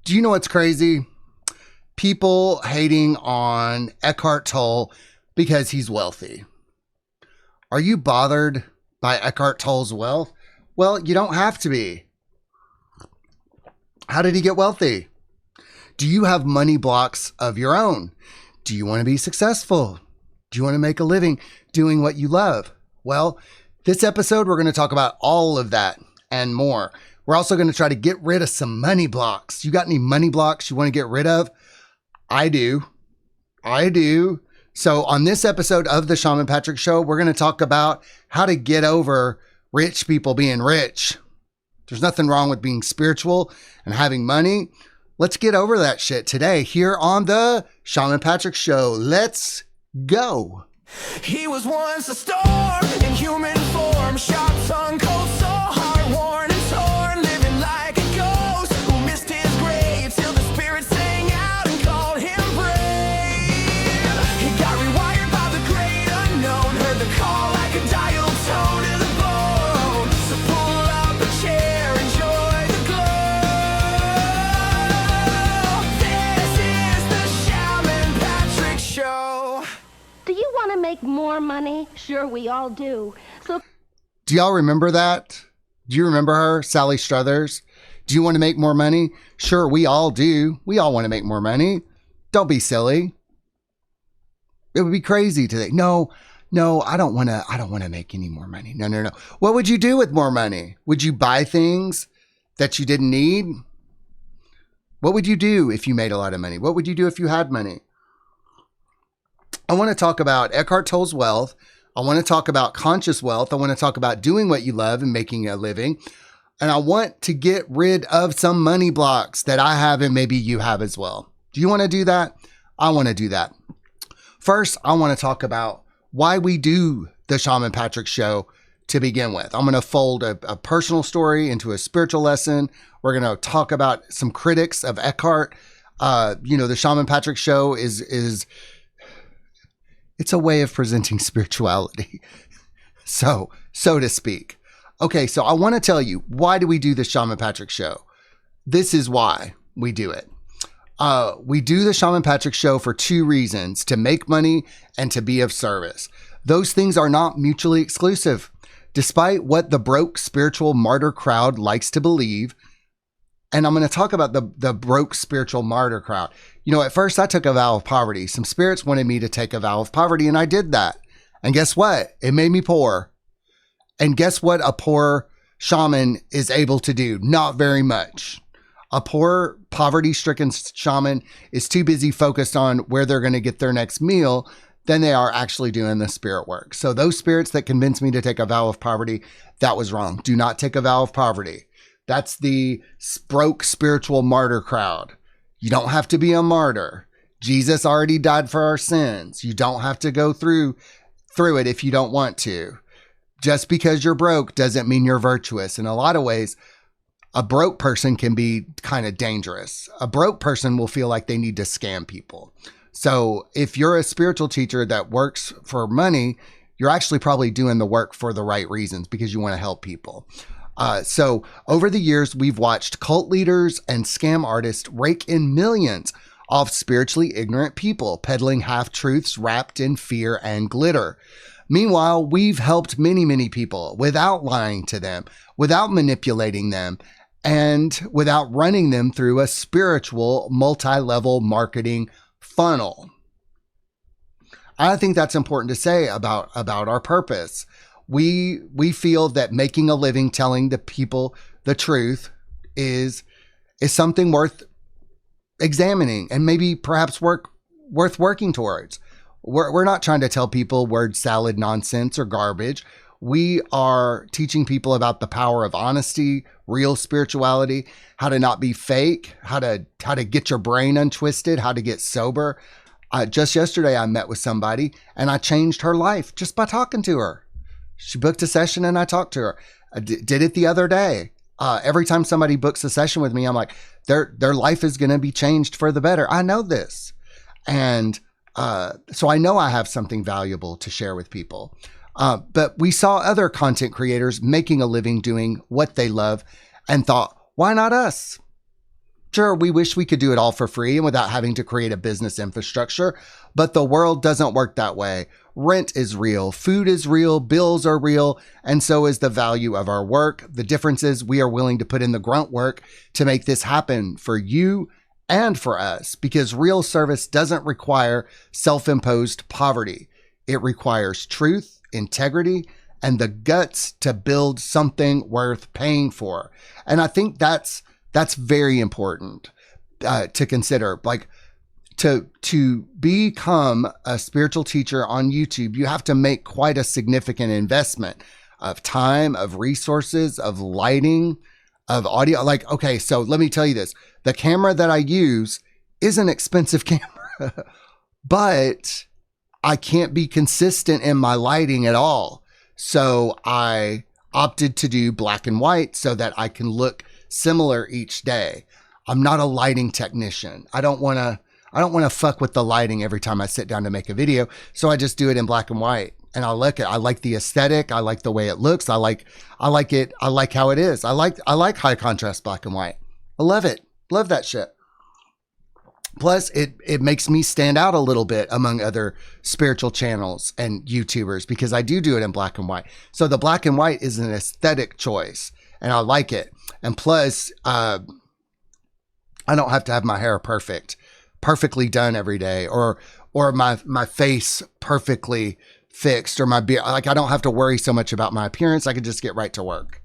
Do you know what's crazy? People hating on Eckhart Tolle because he's wealthy. Are you bothered by Eckhart Tolle's wealth? Well, you don't have to be. How did he get wealthy? Do you have money blocks of your own? Do you want to be successful? Do you want to make a living doing what you love? Well, this episode, we're going to talk about all of that and more. We're also going to try to get rid of some money blocks. You got any money blocks you want to get rid of? I do. So on this episode of the Shaman Patrick Show, we're going to talk about how to get over rich people being rich. There's nothing wrong with being spiritual and having money. Let's get over that shit today here on the Shaman Patrick Show. Let's go. He was once a storm in human form, sharp tongue, cold soul, heart worn and torn, living like a ghost who missed his grave till the spirit sang out and called him brave. He got rewired by the great unknown, heard the call like a dial tone to the bone. So pull up a chair, enjoy the glow. This is the Shaman Patrick Show. Do you want to make more money? Sure, we all do. So, Do y'all remember that? Do you remember her, Sally Struthers? Do you want to make more money? Sure, we all do. We all want to make more money. Don't be silly. It would be crazy to think, no, I don't want to make any more money. No. What would you do with more money? Would you buy things that you didn't need? What would you do if you made a lot of money? What would you do if you had money? I want to talk about Eckhart Tolle's wealth. I want to talk about conscious wealth. I want to talk about doing what you love and making a living. And I want to get rid of some money blocks that I have and maybe you have as well. Do you want to do that? I want to do that. First, I want to talk about why we do the Shaman Patrick Show to begin with. I'm going to fold a personal story into a spiritual lesson. We're going to talk about some critics of Eckhart. The Shaman Patrick Show is it's a way of presenting spirituality, so to speak. Okay, so I want to tell you, why do we do the Shaman Patrick Show? This is why we do it. We do the Shaman Patrick Show for two reasons: to make money and to be of service. Those things are not mutually exclusive. Despite what the broke spiritual martyr crowd likes to believe, and I'm going to talk about the broke spiritual martyr crowd. At first I took a vow of poverty. Some spirits wanted me to take a vow of poverty, and I did that. And guess what? It made me poor. And guess what a poor shaman is able to do? Not very much. A poor, poverty-stricken shaman is too busy focused on where they're going to get their next meal than they are actually doing the spirit work. So those spirits that convinced me to take a vow of poverty, that was wrong. Do not take a vow of poverty. That's the broke spiritual martyr crowd. You don't have to be a martyr. Jesus already died for our sins. You don't have to go through it if you don't want to. Just because you're broke doesn't mean you're virtuous. In a lot of ways, a broke person can be kind of dangerous. A broke person will feel like they need to scam people. So if you're a spiritual teacher that works for money, you're actually probably doing the work for the right reasons because you want to help people. So over the years, we've watched cult leaders and scam artists rake in millions off spiritually ignorant people, peddling half-truths wrapped in fear and glitter. Meanwhile, we've helped many, many people without lying to them, without manipulating them, and without running them through a spiritual multi-level marketing funnel. I think that's important to say about our purpose. We feel that making a living telling the people the truth is something worth examining and maybe perhaps worth working towards. We're not trying to tell people word salad nonsense or garbage. We are teaching people about the power of honesty, real spirituality, how to not be fake, how to get your brain untwisted, how to get sober. Just yesterday, I met with somebody and I changed her life just by talking to her. She booked a session and I talked to her. I did it the other day. Every time somebody books a session with me, I'm like, their life is going to be changed for the better. I know this. And so I know I have something valuable to share with people. But we saw other content creators making a living doing what they love and thought, why not us? Sure, we wish we could do it all for free and without having to create a business infrastructure, but the world doesn't work that way. Rent is real, food is real, bills are real, and so is the value of our work. The difference is we are willing to put in the grunt work to make this happen for you and for us, because real service doesn't require self-imposed poverty. It requires truth, integrity, and the guts to build something worth paying for. And I think that's very important to consider. Like, to become a spiritual teacher on YouTube, you have to make quite a significant investment of time, of resources, of lighting, of audio. Like, okay, so let me tell you this. The camera that I use is an expensive camera, but I can't be consistent in my lighting at all. So I opted to do black and white so that I can look similar each day. I'm not a lighting technician. I don't want to fuck with the lighting every time I sit down to make a video. So I just do it in black and white. And I like it. I like the aesthetic. I like the way it looks. I like it. I like how it is. I like high contrast black and white. I love it. Love that shit. Plus, it makes me stand out a little bit among other spiritual channels and YouTubers because I do it in black and white. So the black and white is an aesthetic choice, and I like it. And plus, I don't have to have my hair perfectly done every day, or my face perfectly fixed, or my beard. Like, I don't have to worry so much about my appearance. I can just get right to work,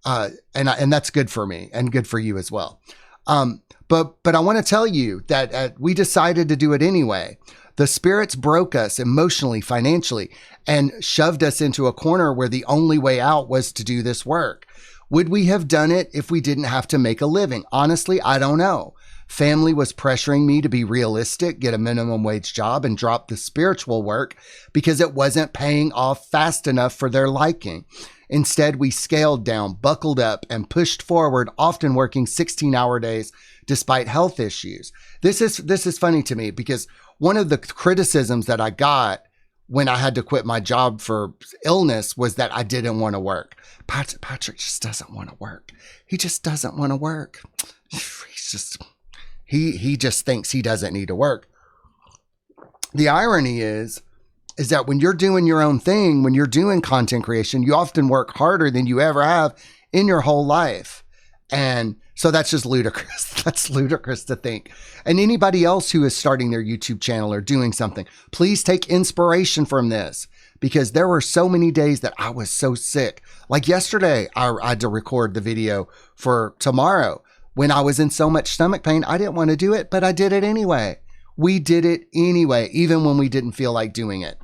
and that's good for me and good for you as well. But I want to tell you that we decided to do it anyway. The spirits broke us emotionally, financially, and shoved us into a corner where the only way out was to do this work. Would we have done it if we didn't have to make a living? Honestly, I don't know. Family was pressuring me to be realistic, get a minimum wage job, and drop the spiritual work because it wasn't paying off fast enough for their liking. Instead, we scaled down, buckled up, and pushed forward, often working 16-hour days despite health issues. This is funny to me because one of the criticisms that I got when I had to quit my job for illness was that I didn't want to work. Patrick just doesn't want to work. He just doesn't want to work. He just thinks he doesn't need to work. The irony is that when you're doing your own thing, when you're doing content creation, you often work harder than you ever have in your whole life. And so that's just ludicrous. That's ludicrous to think. And anybody else who is starting their YouTube channel or doing something, please take inspiration from this, because there were so many days that I was so sick. Like yesterday, I had to record the video for tomorrow. When I was in so much stomach pain, I didn't want to do it, but I did it anyway. We did it anyway, even when we didn't feel like doing it.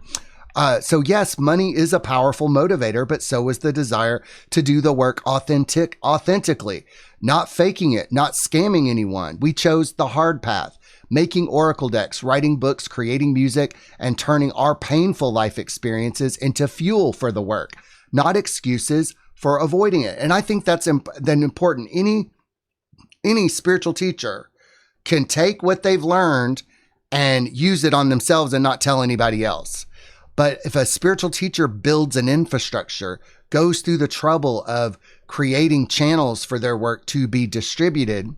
So yes, money is a powerful motivator, but so is the desire to do the work authentically, not faking it, not scamming anyone. We chose the hard path, making oracle decks, writing books, creating music, and turning our painful life experiences into fuel for the work, not excuses for avoiding it. And I think that's then important. Any spiritual teacher can take what they've learned and use it on themselves and not tell anybody else. But if a spiritual teacher builds an infrastructure, goes through the trouble of creating channels for their work to be distributed,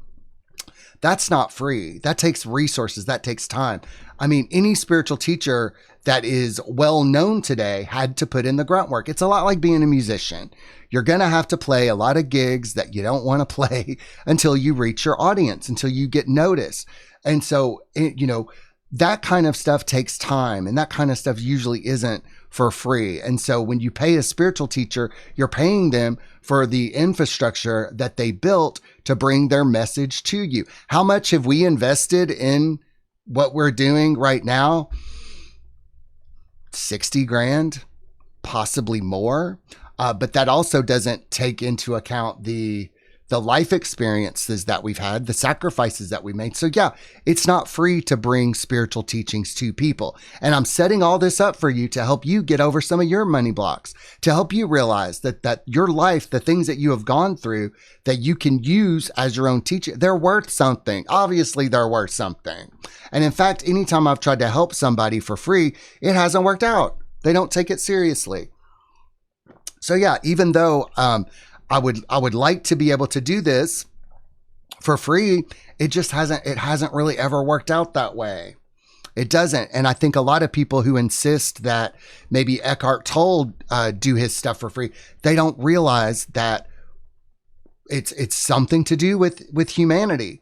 that's not free. That takes resources. That takes time. I mean, any spiritual teacher that is well known today had to put in the grunt work. It's a lot like being a musician. You're going to have to play a lot of gigs that you don't want to play until you reach your audience, until you get noticed. And so, that kind of stuff takes time, and that kind of stuff usually isn't for free. And so when you pay a spiritual teacher, you're paying them for the infrastructure that they built to bring their message to you. How much have we invested in what we're doing right now? 60 grand, possibly more. But that also doesn't take into account the life experiences that we've had, the sacrifices that we made. So yeah, it's not free to bring spiritual teachings to people. And I'm setting all this up for you to help you get over some of your money blocks, to help you realize that your life, the things that you have gone through that you can use as your own teacher, they're worth something. Obviously, they're worth something. And in fact, anytime I've tried to help somebody for free, it hasn't worked out. They don't take it seriously. So yeah, even though, I would like to be able to do this for free, it hasn't really ever worked out that way. It doesn't. And I think a lot of people who insist that maybe Eckhart Tolle do his stuff for free, they don't realize that it's something to do with humanity.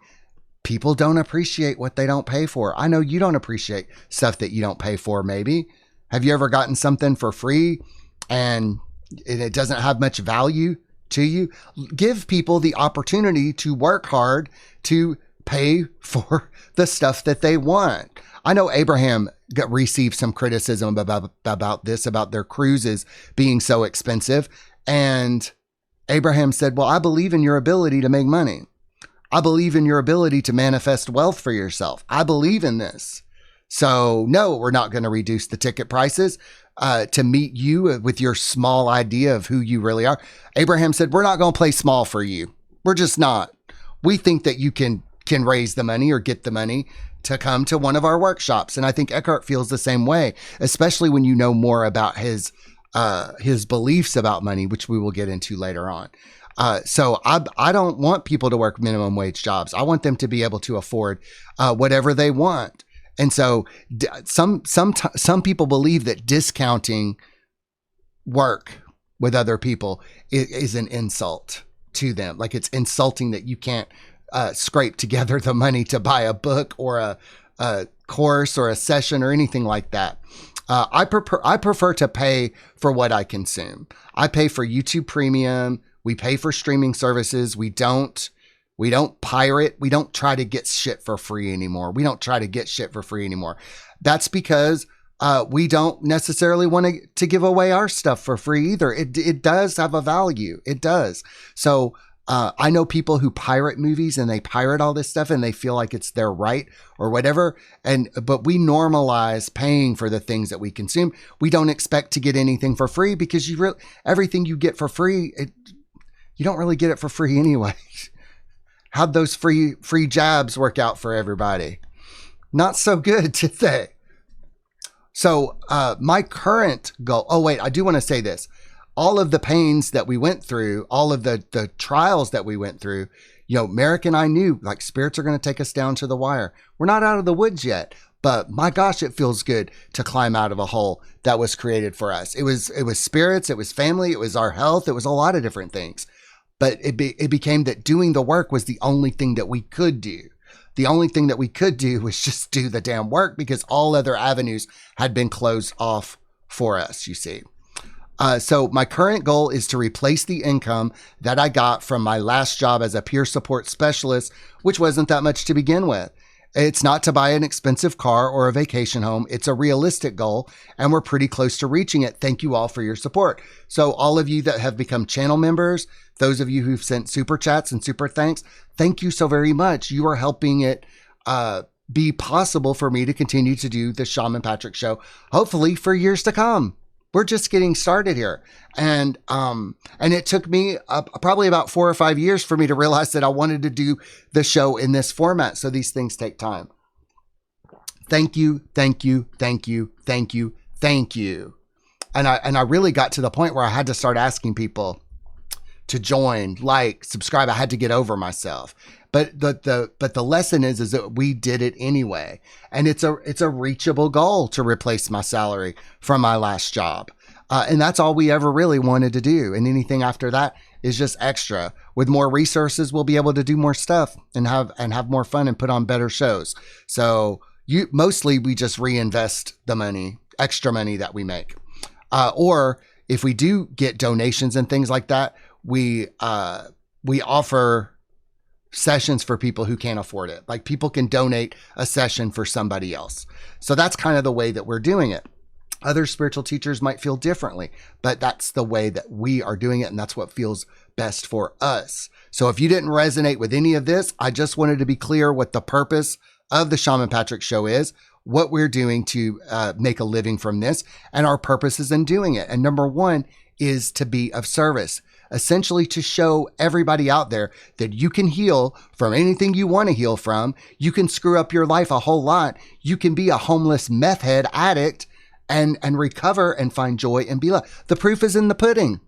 People don't appreciate what they don't pay for. I know you don't appreciate stuff that you don't pay for, maybe. Have you ever gotten something for free and it doesn't have much value to you? Give people the opportunity to work hard to pay for the stuff that they want. I know Abraham received some criticism about this, about their cruises being so expensive. And Abraham said, well, I believe in your ability to make money. I believe in your ability to manifest wealth for yourself. I believe in this. So no, we're not going to reduce the ticket prices to meet you with your small idea of who you really are. Abraham said, we're not going to play small for you. We're just not. We think that you can raise the money or get the money to come to one of our workshops. And I think Eckhart feels the same way, especially when you know more about his beliefs about money, which we will get into later on. So I don't want people to work minimum wage jobs. I want them to be able to afford whatever they want. And so some people believe that discounting work with other people is an insult to them. Like it's insulting that you can't scrape together the money to buy a book or a course or a session or anything like that. I prefer to pay for what I consume. I pay for YouTube Premium. We pay for streaming services. We don't pirate. We don't try to get shit for free anymore. That's because we don't necessarily want to give away our stuff for free either. It does have a value. It does. So I know people who pirate movies and they pirate all this stuff and they feel like it's their right or whatever. But we normalize paying for the things that we consume. We don't expect to get anything for free because everything you get for free, you don't really get it for free anyway. How'd those free jabs work out for everybody? Not so good, did they? So my current goal, I do want to say this. All of the pains that we went through, all of the trials that we went through, Merrick and I knew like spirits are going to take us down to the wire. We're not out of the woods yet, but my gosh, it feels good to climb out of a hole that was created for us. It was spirits, it was family, it was our health, it was a lot of different things. But it became that doing the work was the only thing that we could do. The only thing that we could do was just do the damn work because all other avenues had been closed off for us, you see. So my current goal is to replace the income that I got from my last job as a peer support specialist, which wasn't that much to begin with. It's not to buy an expensive car or a vacation home. It's a realistic goal, and we're pretty close to reaching it. Thank you all for your support. So all of you that have become channel members, those of you who've sent super chats and super thanks, thank you so very much. You are helping it be possible for me to continue to do the Shaman Patrick show, hopefully for years to come. We're just getting started here. And it took me probably about 4 or 5 years for me to realize that I wanted to do the show in this format. So these things take time. Thank you, thank you, thank you, thank you, thank you. And I really got to the point where I had to start asking people to join, like, subscribe. I had to get over myself. But the lesson is that we did it anyway. And it's a reachable goal to replace my salary from my last job. And that's all we ever really wanted to do. And anything after that is just extra. With more resources, we'll be able to do more stuff and have more fun and put on better shows. So mostly we just reinvest the money, extra money that we make. Or if we do get donations and things like that, we offer sessions for people who can't afford it. Like people can donate a session for somebody else. So that's kind of the way that we're doing it. Other spiritual teachers might feel differently, but that's the way that we are doing it. And that's what feels best for us. So if you didn't resonate with any of this, I just wanted to be clear what the purpose of the Shaman Patrick show is, what we're doing to make a living from this, and our purposes in doing it. And number one is to be of service. Essentially to show everybody out there that you can heal from anything you want to heal from. You can screw up your life a whole lot. You can be a homeless meth head addict and recover and find joy and be loved. The proof is in the pudding.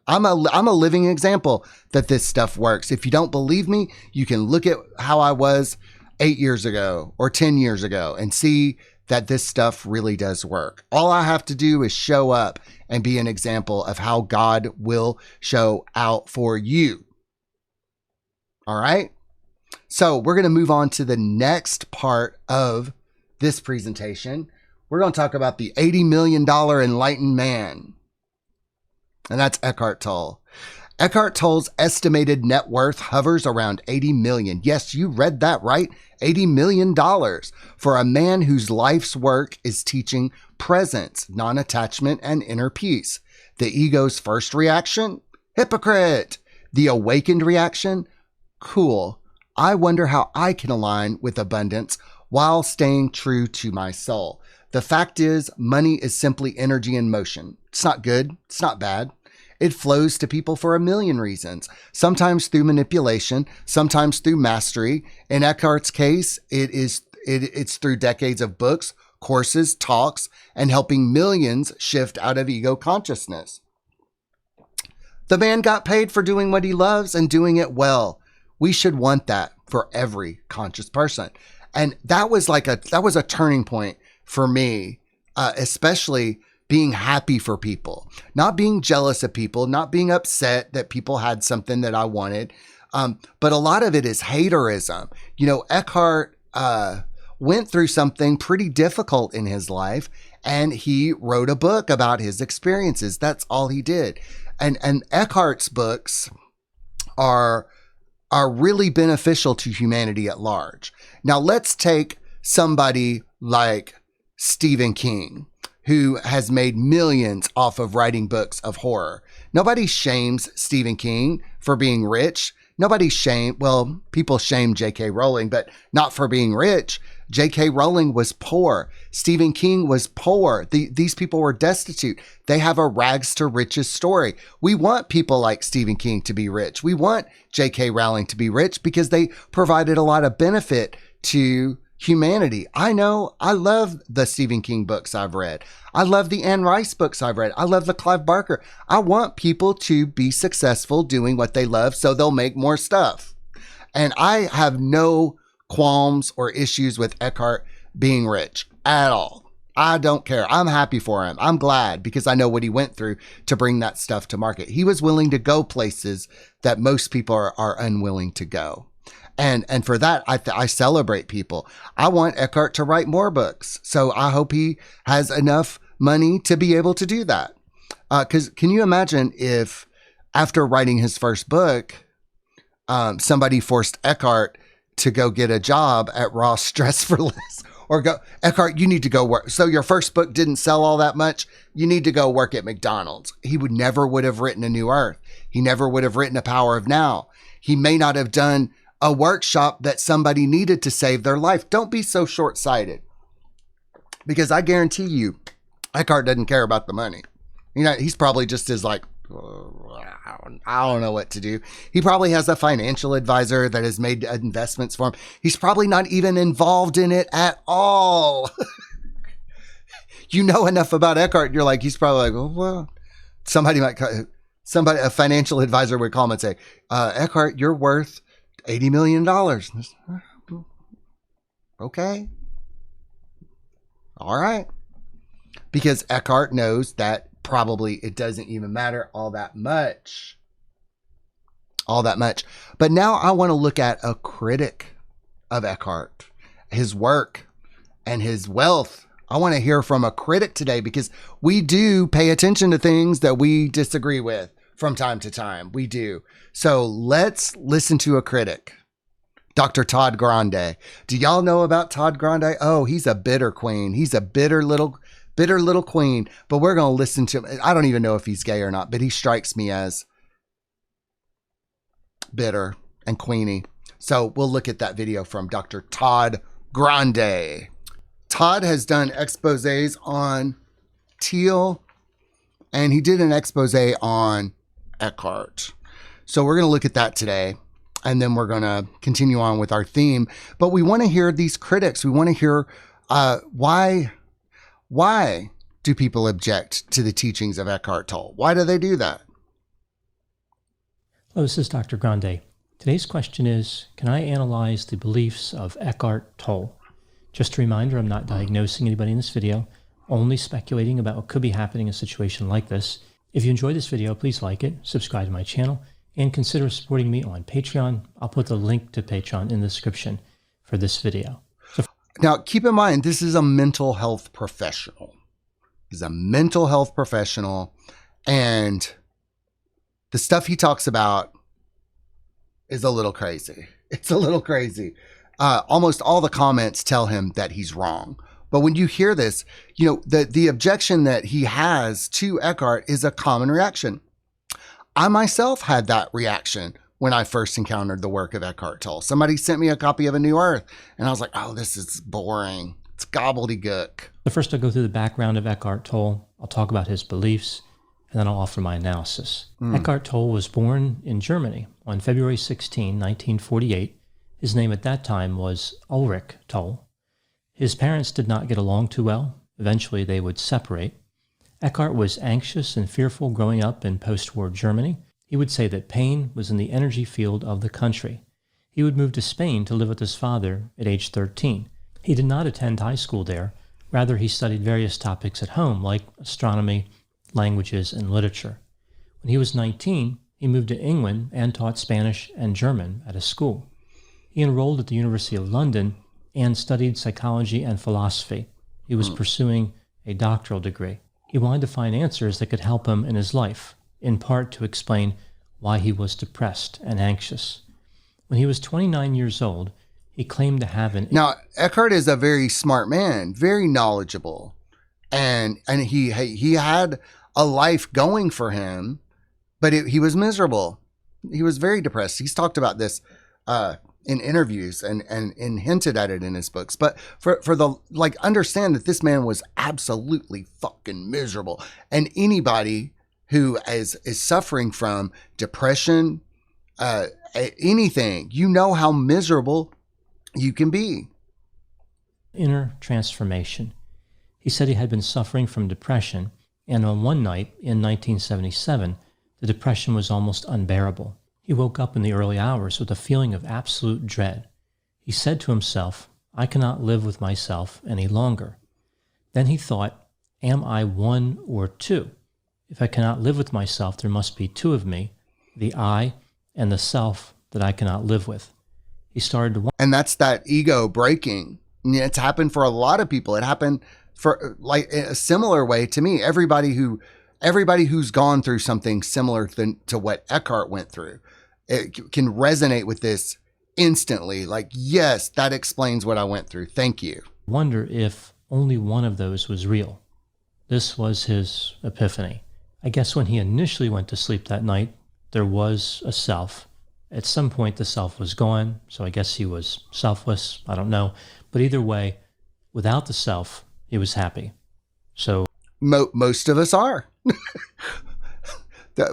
I'm a living example that this stuff works. If you don't believe me, you can look at how I was 8 years ago or 10 years ago and see that this stuff really does work. All I have to do is show up and be an example of how God will show out for you. All right. So we're going to move on to the next part of this presentation. We're going to talk about the $80 million enlightened man. And that's Eckhart Tolle. Eckhart Tolle's estimated net worth hovers around 80 million. Yes, you read that right. $80 million for a man whose life's work is teaching presence, non-attachment, and inner peace. The ego's first reaction? Hypocrite. The awakened reaction? Cool. I wonder how I can align with abundance while staying true to my soul. The fact is, money is simply energy in motion. It's not good. It's not bad. It flows to people for a million reasons, sometimes through manipulation, sometimes through mastery. In Eckhart's case, it's through decades of books, courses, talks, and helping millions shift out of ego consciousness. The man got paid for doing what he loves and doing it well. We should want that for every conscious person. And that was a turning point for me, especially being happy for people, not being jealous of people, not being upset that people had something that I wanted. But a lot of it is haterism. You know, Eckhart went through something pretty difficult in his life, and he wrote a book about his experiences. That's all he did. And Eckhart's books are really beneficial to humanity at large. Now let's take somebody like Stephen King, who has made millions off of writing books of horror. Nobody shames Stephen King for being rich. People shame J.K. Rowling, but not for being rich. J.K. Rowling was poor. Stephen King was poor. These people were destitute. They have a rags to riches story. We want people like Stephen King to be rich. We want J.K. Rowling to be rich because they provided a lot of benefit to humanity. I know. I love the Stephen King books I've read. I love the Anne Rice books I've read. I love the Clive Barker. I want people to be successful doing what they love so they'll make more stuff. And I have no qualms or issues with Eckhart being rich at all. I don't care. I'm happy for him. I'm glad because I know what he went through to bring that stuff to market. He was willing to go places that most people are unwilling to go. And for that, I celebrate people. I want Eckhart to write more books. So I hope he has enough money to be able to do that. Because can you imagine if after writing his first book, somebody forced Eckhart to go get a job at Ross Dress for Less, or go, Eckhart, you need to go work. So your first book didn't sell all that much. You need to go work at McDonald's. He never would have written A New Earth. He never would have written A Power of Now. He may not have done a workshop that somebody needed to save their life. Don't be so short-sighted, because I guarantee you, Eckhart doesn't care about the money. You know, he's probably just as like, I don't know what to do. He probably has a financial advisor that has made investments for him. He's probably not even involved in it at all. You know enough about Eckhart. You're like, he's probably like, oh, well, a financial advisor would call him and say, Eckhart, you're worth $80 million. Okay. All right. Because Eckhart knows that probably it doesn't even matter all that much. But now I want to look at a critic of Eckhart, his work and his wealth. I want to hear from a critic today, because we do pay attention to things that we disagree with from time to time. We do. So let's listen to a critic. Dr. Todd Grande. Do y'all know about Todd Grande? Oh, he's a bitter queen. He's a bitter little queen, but we're going to listen to him. I don't even know if he's gay or not, but he strikes me as bitter and queeny. So we'll look at that video from Dr. Todd Grande. Todd has done exposés on Teal, and he did an expose on Eckhart. So we're going to look at that today, and then we're going to continue on with our theme. But we want to hear these critics. We want to hear why do people object to the teachings of Eckhart Tolle? Why do they do that? Hello, this is Dr. Grande. Today's question is, can I analyze the beliefs of Eckhart Tolle? Just a reminder, I'm not diagnosing anybody in this video, only speculating about what could be happening in a situation like this. If you enjoyed this video, please like it, subscribe to my channel, and consider supporting me on Patreon. I'll put the link to Patreon in the description for this video. Now, keep in mind, this is a mental health professional. He's a mental health professional, and the stuff he talks about is a little crazy. It's a little crazy. Almost all the comments tell him that he's wrong. But when you hear this, you know, the objection that he has to Eckhart is a common reaction. I myself had that reaction when I first encountered the work of Eckhart Tolle. Somebody sent me a copy of A New Earth, and I was like, oh, this is boring. It's gobbledygook. So first I'll go through the background of Eckhart Tolle. I'll talk about his beliefs, and then I'll offer my analysis. Eckhart Tolle was born in Germany on February 16, 1948. His name at that time was Ulrich Tolle. His parents did not get along too well. Eventually they would separate. Eckhart was anxious and fearful growing up in post-war Germany. He would say that pain was in the energy field of the country. He would move to Spain to live with his father at age 13. He did not attend high school there. Rather, he studied various topics at home, like astronomy, languages, and literature. When he was 19, he moved to England and taught Spanish and German at a school. He enrolled at the University of London and studied psychology and philosophy. He was pursuing a doctoral degree. He wanted to find answers that could help him in his life, in part to explain why he was depressed and anxious. When he was 29 years old, he claimed to have an... Now, Eckhart is a very smart man, very knowledgeable, and he had a life going for him, but he was miserable. He was very depressed. He's talked about this in interviews and hinted at it in his books. But understand that this man was absolutely fucking miserable. And anybody who is suffering from depression, anything, you know how miserable you can be. Inner transformation. He said he had been suffering from depression, and on one night in 1977, the depression was almost unbearable. He woke up in the early hours with a feeling of absolute dread. He said to himself, I cannot live with myself any longer. Then he thought, am I one or two? If I cannot live with myself, there must be two of me, the I and the self that I cannot live with. He started to... And that's that ego breaking. It's happened for a lot of people. It happened for like a similar way to me. Everybody who's gone through something similar to what Eckhart went through, it can resonate with this instantly. Like, yes, that explains what I went through. Thank you. Wonder if only one of those was real. This was his epiphany. I guess when he initially went to sleep that night, there was a self. At some point, the self was gone, so I guess he was selfless. I don't know. But either way, without the self, he was happy. So most of us are.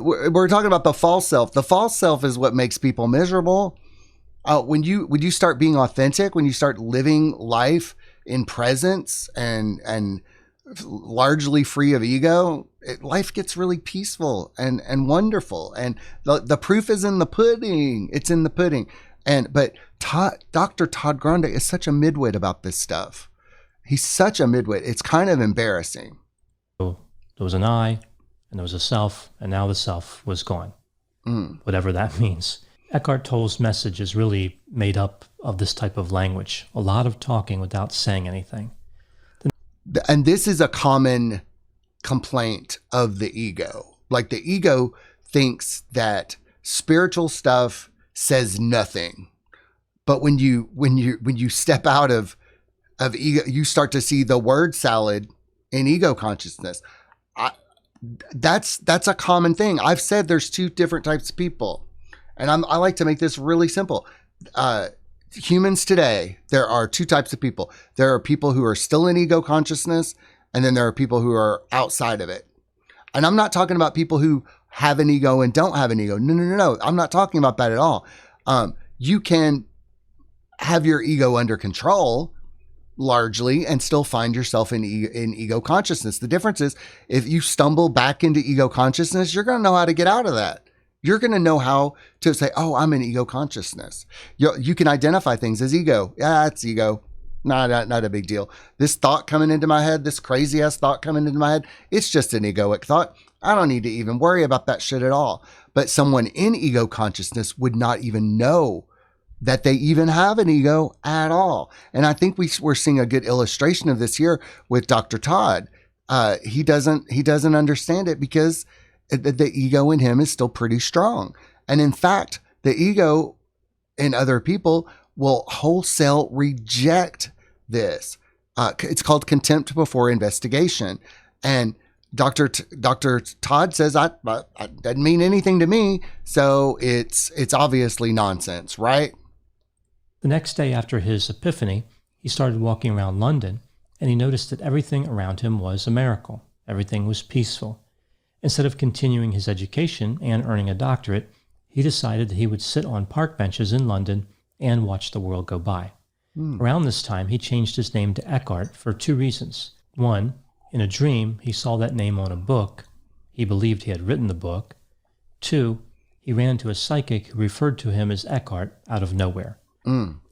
We're talking about the false self. The false self is what makes people miserable. When you start being authentic, when you start living life in presence and largely free of ego, life gets really peaceful and wonderful. And the proof is in the pudding. It's in the pudding. But Dr. Todd Grande is such a midwit about this stuff. He's such a midwit. It's kind of embarrassing. there was an I, and there was a self, and now the self was gone. Whatever that means. Eckhart Tolle's message is really made up of this type of language. A lot of talking without saying anything. And this is a common complaint of the ego. Like the ego thinks that spiritual stuff says nothing. But when you step out of ego, you start to see the word salad in ego consciousness. That's a common thing. I've said there's two different types of people. And I like to make this really simple. Humans today, there are two types of people. There are people who are still in ego consciousness, and then there are people who are outside of it. And I'm not talking about people who have an ego and don't have an ego. No. I'm not talking about that at all. You can have your ego under control largely and still find yourself in ego consciousness. The difference is if you stumble back into ego consciousness, you're going to know how to get out of that. You're going to know how to say, oh, I'm an ego consciousness. You can identify things as ego. Yeah, it's ego. Not a big deal. This thought coming into my head, this crazy ass thought coming into my head, it's just an egoic thought. I don't need to even worry about that shit at all. But someone in ego consciousness would not even know that they even have an ego at all. And I think we're seeing a good illustration of this here with Dr. Todd. He doesn't understand it because the ego in him is still pretty strong. And in fact, the ego in other people will wholesale reject this. It's called contempt before investigation. And Dr. Todd says, that doesn't mean anything to me. So it's obviously nonsense, right? The next day after his epiphany, he started walking around London, and he noticed that everything around him was a miracle. Everything was peaceful. Instead of continuing his education and earning a doctorate, he decided that he would sit on park benches in London and watch the world go by. Around this time, he changed his name to Eckhart for 2 reasons. One, in a dream, he saw that name on a book. He believed he had written the book. 2, he ran to a psychic who referred to him as Eckhart out of nowhere.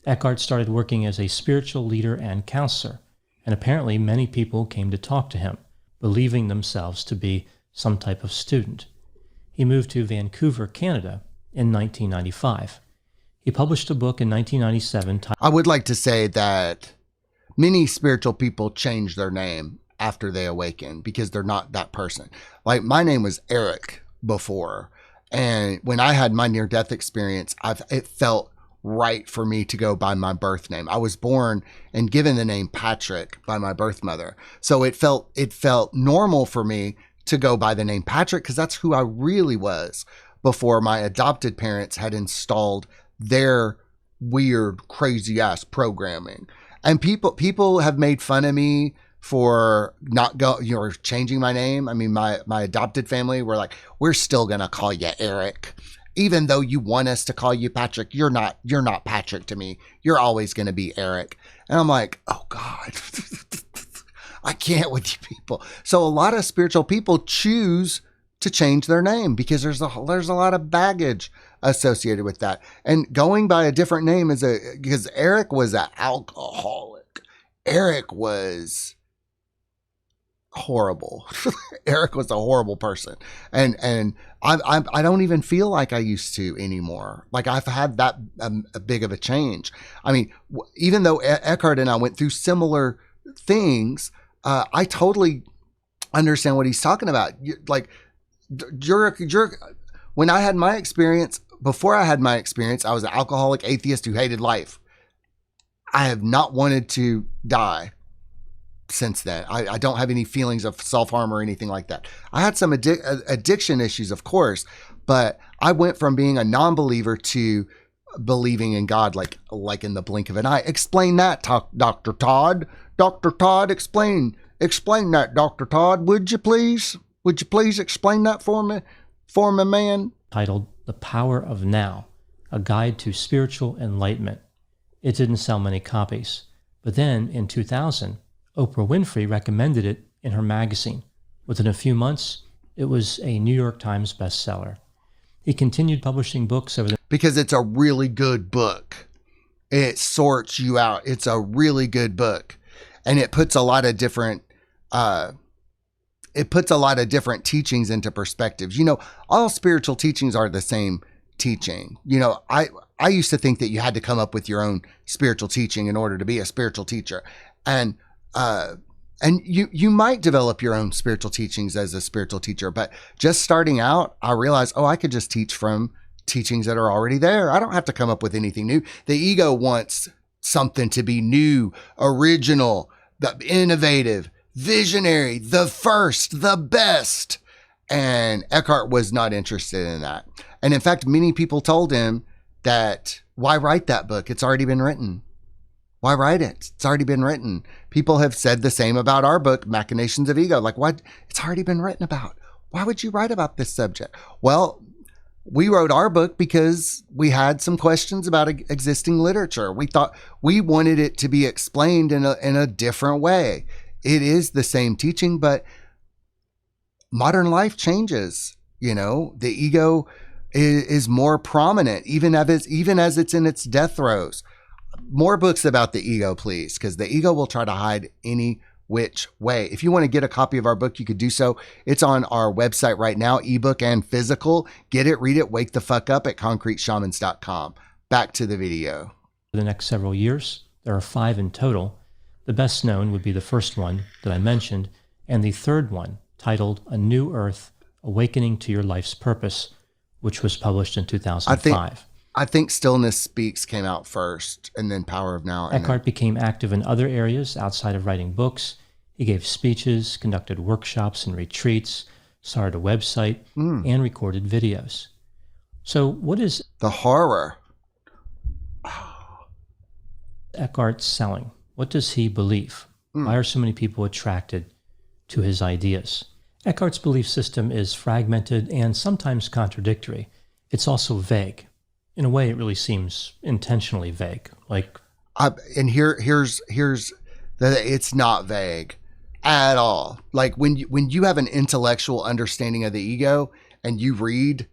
Eckhart started working as a spiritual leader and counselor, and apparently many people came to talk to him, believing themselves to be some type of student. He moved to Vancouver, Canada in 1995. He published a book in 1997 I would like to say that many spiritual people change their name after they awaken because they're not that person. Like my name was Eric before, and when I had my near-death experience, it felt right for me to go by my birth name. I was born and given the name Patrick by my birth mother. So it felt normal for me to go by the name Patrick because that's who I really was before my adopted parents had installed their weird, crazy ass programming. And people have made fun of me for not changing my name. I mean, my adopted family were like, we're still going to call you Eric. Even though you want us to call you Patrick, you're not Patrick to me. You're always going to be Eric. And I'm like, oh God, I can't with you people. So a lot of spiritual people choose to change their name because there's a lot of baggage associated with that. And going by a different name because Eric was an alcoholic. Eric was horrible. Eric was a horrible person. And I don't even feel like I used to anymore. Like I've had that big of a change. I mean, even though Eckhart and I went through similar things, I totally understand what he's talking about. When I had my experience, before I had my experience, I was an alcoholic atheist who hated life. I have not wanted to die since then. I don't have any feelings of self-harm or anything like that. I had some addiction issues, of course, but I went from being a non-believer to believing in God like in the blink of an eye. Explain that, Dr. Todd. Dr. Todd, explain that, Dr. Todd. Would you please explain that for me, man? titled The Power of Now, A Guide to Spiritual Enlightenment. It didn't sell many copies, but then in 2000, Oprah Winfrey recommended it in her magazine. Within a few months, it was a New York Times bestseller. He continued publishing books over the... Because it's a really good book. It sorts you out. It's a really good book. And it puts a lot of different... teachings into perspectives. You know, all spiritual teachings are the same teaching. You know, I used to think that you had to come up with your own spiritual teaching in order to be a spiritual teacher. And you might develop your own spiritual teachings as a spiritual teacher, but just starting out, I realized, I could just teach from teachings that are already there. I don't have to come up with anything new. The ego wants something to be new, original, innovative, visionary, the first, the best. And Eckhart was not interested in that. And in fact, many people told him that, why write that book? It's already been written. Why write it? It's already been written. People have said the same about our book, Machinations of Ego. Like, what? It's already been written about. Why would you write about this subject? Well, we wrote our book because we had some questions about existing literature. We thought we wanted it to be explained in a different way. It is the same teaching, but modern life changes. You know, the ego is more prominent, even as it's in its death throes. More books about the ego, please, because the ego will try to hide any which way. If you want to get a copy of our book, you could do so. It's on our website right now, ebook and physical. Get it, read it, wake the fuck up at concreteshamans.com. Back to the video. For the next several years, there are 5 in total. The best known would be the first one that I mentioned, and the third one, titled A New Earth, Awakening to Your Life's Purpose, which was published in 2005. I think Stillness Speaks came out first, and then Power of Now. Eckhart became active in other areas outside of writing books. He gave speeches, conducted workshops and retreats, started a website, and recorded videos. So what is the horror Eckhart selling? What does he believe? Why are so many people attracted to his ideas? Eckhart's belief system is fragmented and sometimes contradictory. It's also vague. In a way, it really seems intentionally vague. It's not vague at all. Like when you have an intellectual understanding of the ego and you read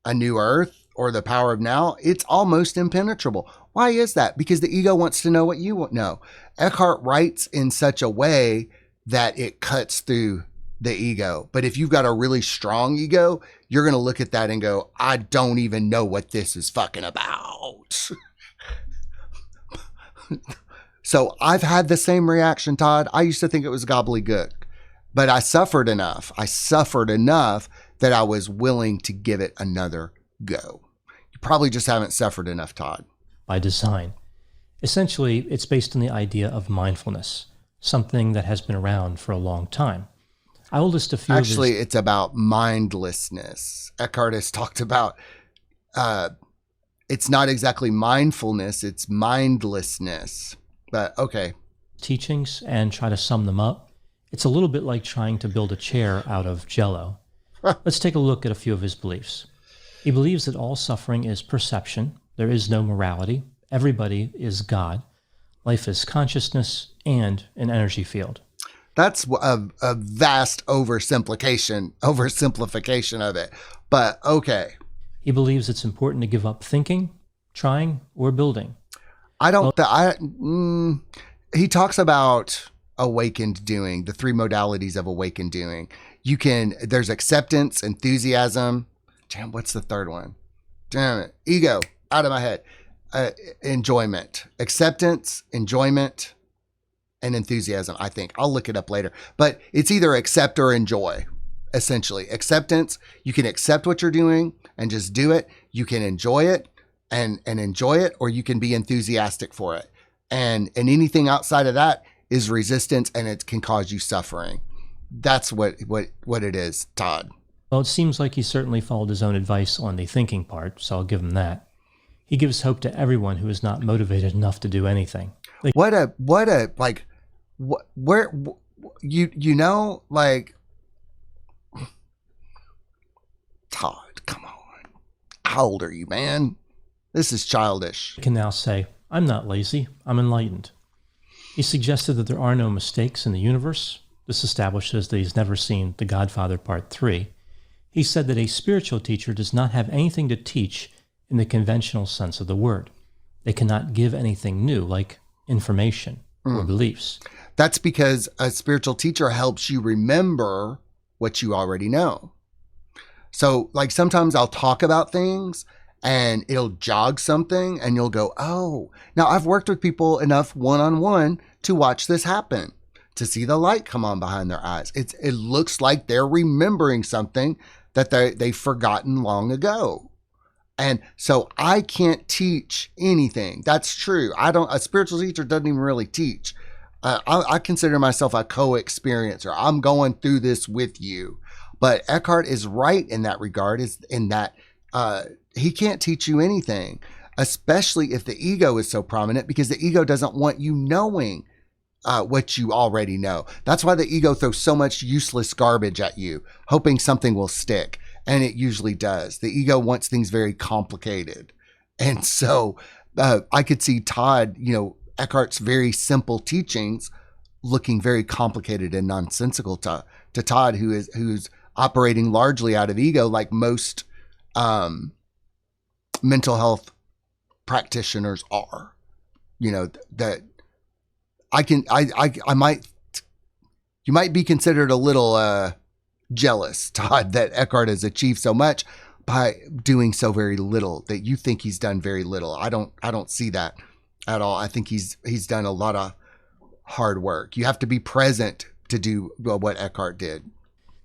A New Earth or The Power of Now, it's almost impenetrable. Why is that? Because the ego wants to know what you won't know. Eckhart writes in such a way that it cuts through the ego. But if you've got a really strong ego, you're going to look at that and go, I don't even know what this is fucking about. So I've had the same reaction, Todd. I used to think it was gobbledygook, but I suffered enough. That I was willing to give it another go. You probably just haven't suffered enough, Todd. By design. Essentially, it's based on the idea of mindfulness, something that has been around for a long time. I will list a few. Actually, it's about mindlessness. Eckhart has talked about, it's not exactly mindfulness, it's mindlessness. But okay. Teachings and try to sum them up. It's a little bit like trying to build a chair out of Jell-O. Let's take a look at a few of his beliefs. He believes that all suffering is perception. There is no morality. Everybody is God. Life is consciousness and an energy field. That's a vast oversimplification of it. But okay. He believes it's important to give up thinking, trying, or building. He talks about awakened doing, the 3 modalities of awakened doing. There's acceptance, enthusiasm. Damn, what's the third one? Damn it. Ego, out of my head. Enjoyment. Acceptance, enjoyment, and enthusiasm, I think. I'll look it up later. But it's either accept or enjoy, essentially. Acceptance, you can accept what you're doing and just do it. You can enjoy it and enjoy it, or you can be enthusiastic for it. And anything outside of that is resistance, and it can cause you suffering. That's what it is, Todd. Well, it seems like he certainly followed his own advice on the thinking part, so I'll give him that. He gives hope to everyone who is not motivated enough to do anything. Todd, come on. How old are you, man? This is childish. He can now say, I'm not lazy, I'm enlightened. He suggested that there are no mistakes in the universe. This establishes that he's never seen The Godfather Part 3. He said that a spiritual teacher does not have anything to teach in the conventional sense of the word. They cannot give anything new, like information or beliefs. That's because a spiritual teacher helps you remember what you already know. So, like, sometimes I'll talk about things and it'll jog something and you'll go, oh. Now, I've worked with people enough one-on-one to watch this happen, to see the light come on behind their eyes. It looks like they're remembering something that they've forgotten long ago. And so I can't teach anything. That's true. A spiritual teacher doesn't even really teach. I consider myself a co-experiencer. I'm going through this with you. But Eckhart is right in that regard, is in that he can't teach you anything, especially if the ego is so prominent, because the ego doesn't want you knowing what you already know. That's why the ego throws so much useless garbage at you, hoping something will stick. And it usually does. The ego wants things very complicated. And so I could see Todd, Eckhart's very simple teachings looking very complicated and nonsensical to Todd, who's operating largely out of ego, like most mental health practitioners are. You know, that I might, you might be considered a little jealous, Todd, that Eckhart has achieved so much by doing so very little, that you think he's done very little. I don't see that at all. I think he's done a lot of hard work. You have to be present to do what Eckhart did.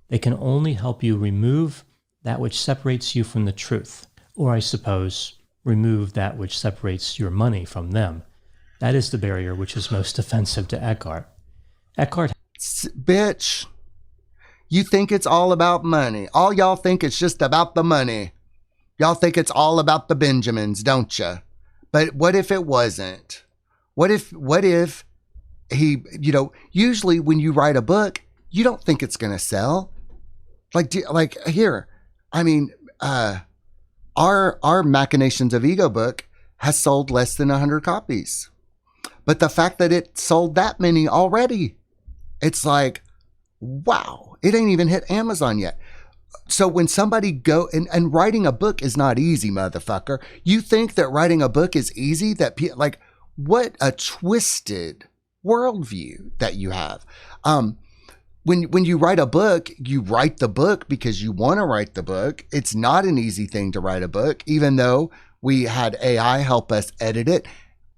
They can only help you remove that which separates you from the truth, or I suppose, remove that which separates your money from them. That is the barrier which is most offensive to Eckhart. Bitch, you think it's all about money. All y'all think it's just about the money. Y'all think it's all about the Benjamins, don't you? But what if it wasn't? What if he, you know, usually when you write a book, you don't think it's going to sell. Like here, I mean, our Machinations of Ego book has sold less than 100 copies. But the fact that it sold that many already, it's like, wow, it ain't even hit Amazon yet. So when somebody and writing a book is not easy, motherfucker. You think that writing a book is easy? Like, what a twisted worldview that you have. When you write a book, you write the book because you want to write the book. It's not an easy thing to write a book, even though we had AI help us edit it.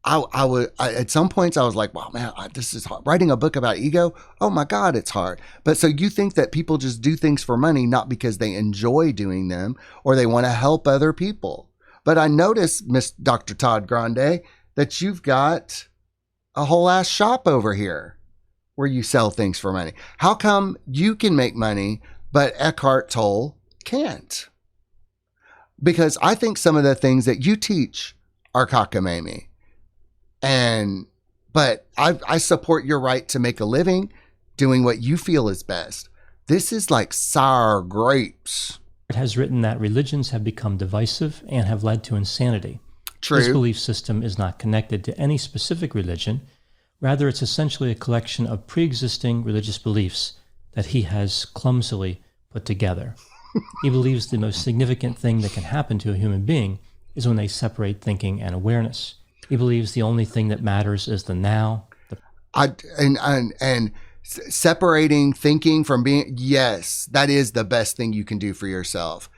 At some points I was like, wow, man, this is hard. Writing a book about ego. Oh my God, it's hard. But so you think that people just do things for money, not because they enjoy doing them or they want to help other people. But I noticed, Miss Dr. Todd Grande, that you've got a whole ass shop over here where you sell things for money. How come you can make money, but Eckhart Tolle can't? Because I think some of the things that you teach are cockamamie. But I support your right to make a living doing what you feel is best. This is like sour grapes. It has written that religions have become divisive and have led to insanity. True. This belief system is not connected to any specific religion. Rather, it's essentially a collection of pre-existing religious beliefs that he has clumsily put together. He believes the most significant thing that can happen to a human being is when they separate thinking and awareness. He believes the only thing that matters is the now. Separating thinking from being, yes, that is the best thing you can do for yourself.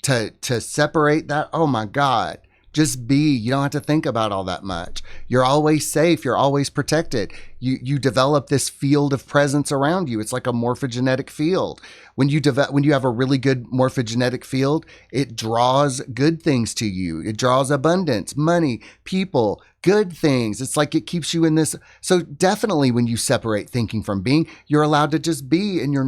To separate that, oh my God, just be. You don't have to think about all that much. You're always safe. You're always protected. You develop this field of presence around you. It's like a morphogenetic field. When you have a really good morphogenetic field, it draws good things to you. It draws abundance, money, people, good things. It's like it keeps you in this. So definitely when you separate thinking from being, you're allowed to just be, and you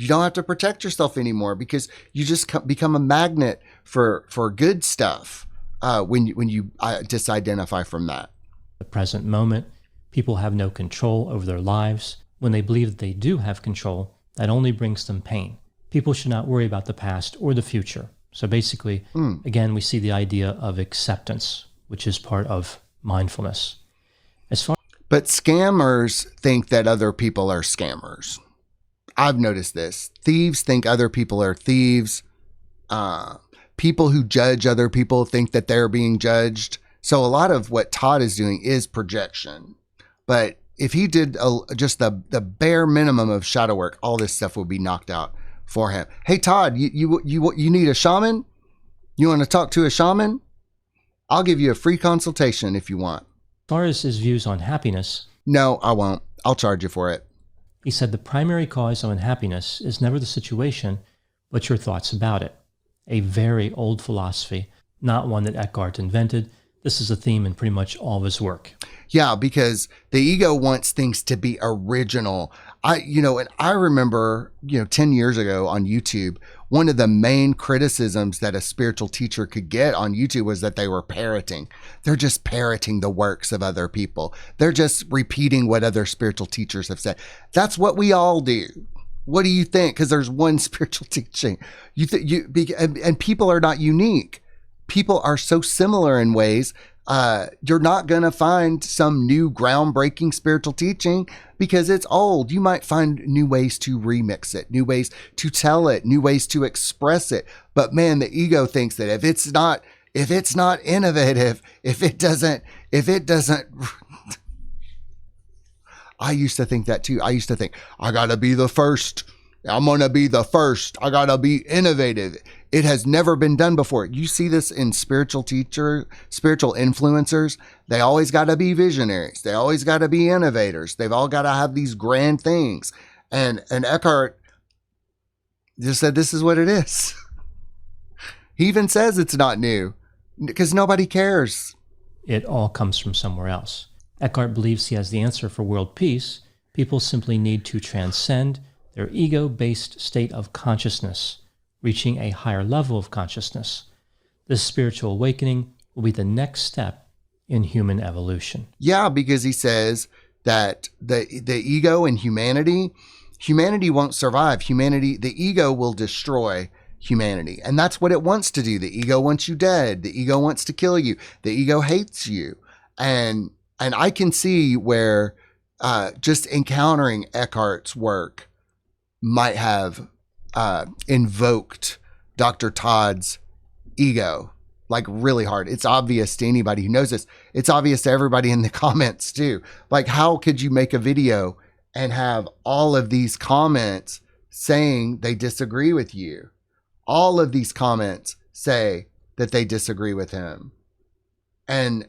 don't have to protect yourself anymore because you just become a magnet for good stuff. When you disidentify from that. The present moment, people have no control over their lives. When they believe that they do have control, that only brings them pain. People should not worry about the past or the future. So basically, again, we see the idea of acceptance, which is part of mindfulness. But scammers think that other people are scammers. I've noticed this. Thieves think other people are thieves. People who judge other people think that they're being judged. So a lot of what Todd is doing is projection. But if he did just the bare minimum of shadow work, all this stuff would be knocked out for him. Hey, Todd, you need a shaman? You want to talk to a shaman? I'll give you a free consultation if you want. As far as his views on happiness, no, I won't. I'll charge you for it. He said the primary cause of unhappiness is never the situation, but your thoughts about it. A very old philosophy, not one that Eckhart invented. This is a theme in pretty much all of his work. Yeah, because the ego wants things to be original. And I remember, 10 years ago on YouTube, one of the main criticisms that a spiritual teacher could get on YouTube was that they were parroting. They're just parroting the works of other people. They're just repeating what other spiritual teachers have said. That's what we all do. What do you think? Because there's one spiritual teaching. And people are not unique. People are so similar in ways. You're not going to find some new groundbreaking spiritual teaching because it's old. You might find new ways to remix it, new ways to tell it, new ways to express it. But man, the ego thinks that if it's not if it's not innovative, if it doesn't, I used to think that too. I used to think, I gotta be the first. I'm gonna be the first. I gotta be innovative. It has never been done before. You see this in spiritual influencers. They always gotta be visionaries. They always gotta be innovators. They've all gotta have these grand things. And Eckhart just said, this is what it is. He even says it's not new because nobody cares. It all comes from somewhere else. Eckhart believes he has the answer for world peace. People simply need to transcend their ego-based state of consciousness, reaching a higher level of consciousness. This spiritual awakening will be the next step in human evolution. Yeah, because he says that the ego and humanity won't survive. The ego will destroy humanity. And that's what it wants to do. The ego wants you dead. The ego wants to kill you. The ego hates you. And I can see where just encountering Eckhart's work might have invoked Dr. Todd's ego, like really hard. It's obvious to anybody who knows this. It's obvious to everybody in the comments too. Like, how could you make a video and have all of these comments saying they disagree with you? All of these comments say that they disagree with him. And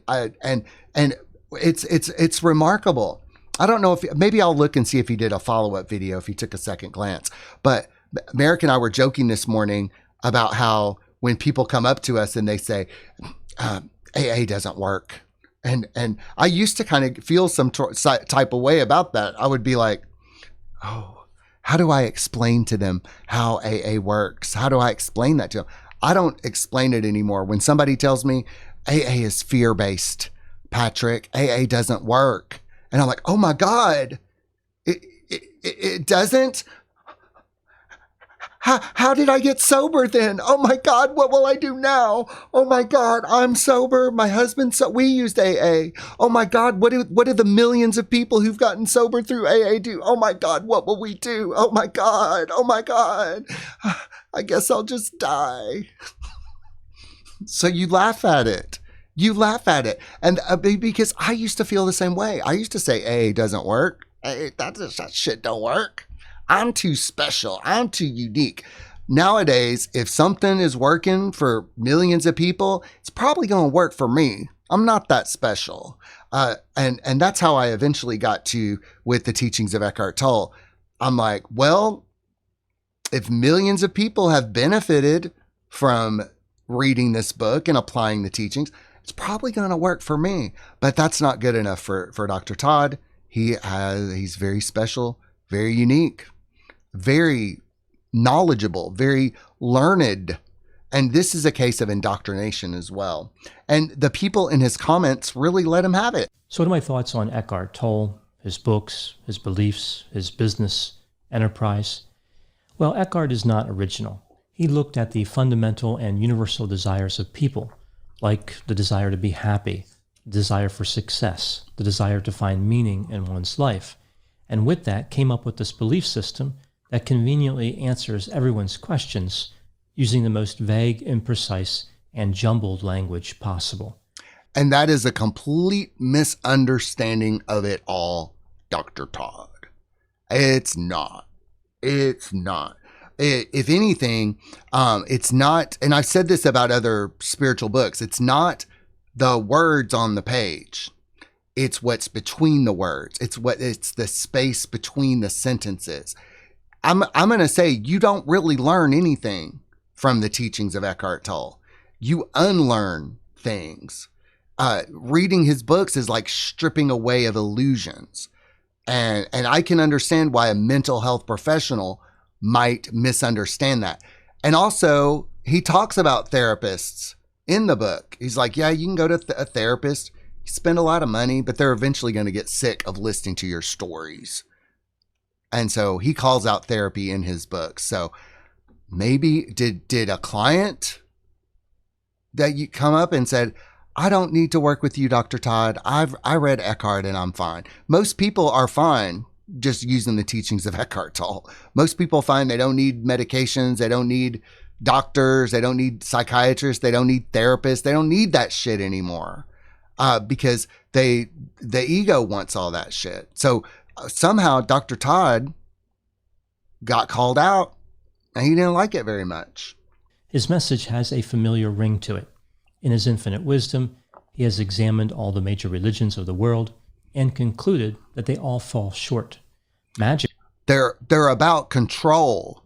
it's remarkable. I don't know if, maybe I'll look and see if he did a follow-up video, if he took a second glance. But Merrick and I were joking this morning about how when people come up to us and they say, AA doesn't work. And I used to kind of feel some type of way about that. I would be like, oh, how do I explain to them how AA works? How do I explain that to them? I don't explain it anymore. When somebody tells me AA is fear-based, Patrick, AA doesn't work. And I'm like, oh my God, it doesn't? How did I get sober then? Oh my God, what will I do now? Oh my God, I'm sober. My husband, we used AA. Oh my God, what do the millions of people who've gotten sober through AA do? Oh my God, what will we do? Oh my God, I guess I'll just die. So you laugh at it. And because I used to feel the same way. I used to say AA doesn't work. That shit don't work. I'm too special. I'm too unique. Nowadays, if something is working for millions of people, it's probably going to work for me. I'm not that special. And that's how I eventually got to with the teachings of Eckhart Tolle. I'm like, well, if millions of people have benefited from reading this book and applying the teachings, it's probably going to work for me. But that's not good enough for Dr. Todd. He's very special, very unique, very knowledgeable, very learned. And this is a case of indoctrination as well. And the people in his comments really let him have it. So what are my thoughts on Eckhart Tolle, his books, his beliefs, his business, enterprise? Well, Eckhart is not original. He looked at the fundamental and universal desires of people, like the desire to be happy, the desire for success, the desire to find meaning in one's life. And with that came up with this belief system that conveniently answers everyone's questions using the most vague, imprecise, and jumbled language possible. And that is a complete misunderstanding of it all, Dr. Todd. It's not. If anything, it's not, and I've said this about other spiritual books, it's not the words on the page. It's what's between the words. It's the space between the sentences. I'm going to say you don't really learn anything from the teachings of Eckhart Tolle. You unlearn things. Reading his books is like stripping away of illusions. And I can understand why a mental health professional might misunderstand that. And also, he talks about therapists in the book. He's like, yeah, you can go to a therapist, you spend a lot of money, but they're eventually going to get sick of listening to your stories. And so he calls out therapy in his book. So maybe did a client that you come up and said, I don't need to work with you, Dr. Todd. I read Eckhart and I'm fine. Most people are fine just using the teachings of Eckhart Tolle. Most people find they don't need medications. They don't need doctors. They don't need psychiatrists. They don't need therapists. They don't need that shit anymore because the ego wants all that shit. So somehow Dr. Todd got called out and he didn't like it very much. His message has a familiar ring to it. In his infinite wisdom, he has examined all the major religions of the world and concluded that they all fall short. Magic. They're about control.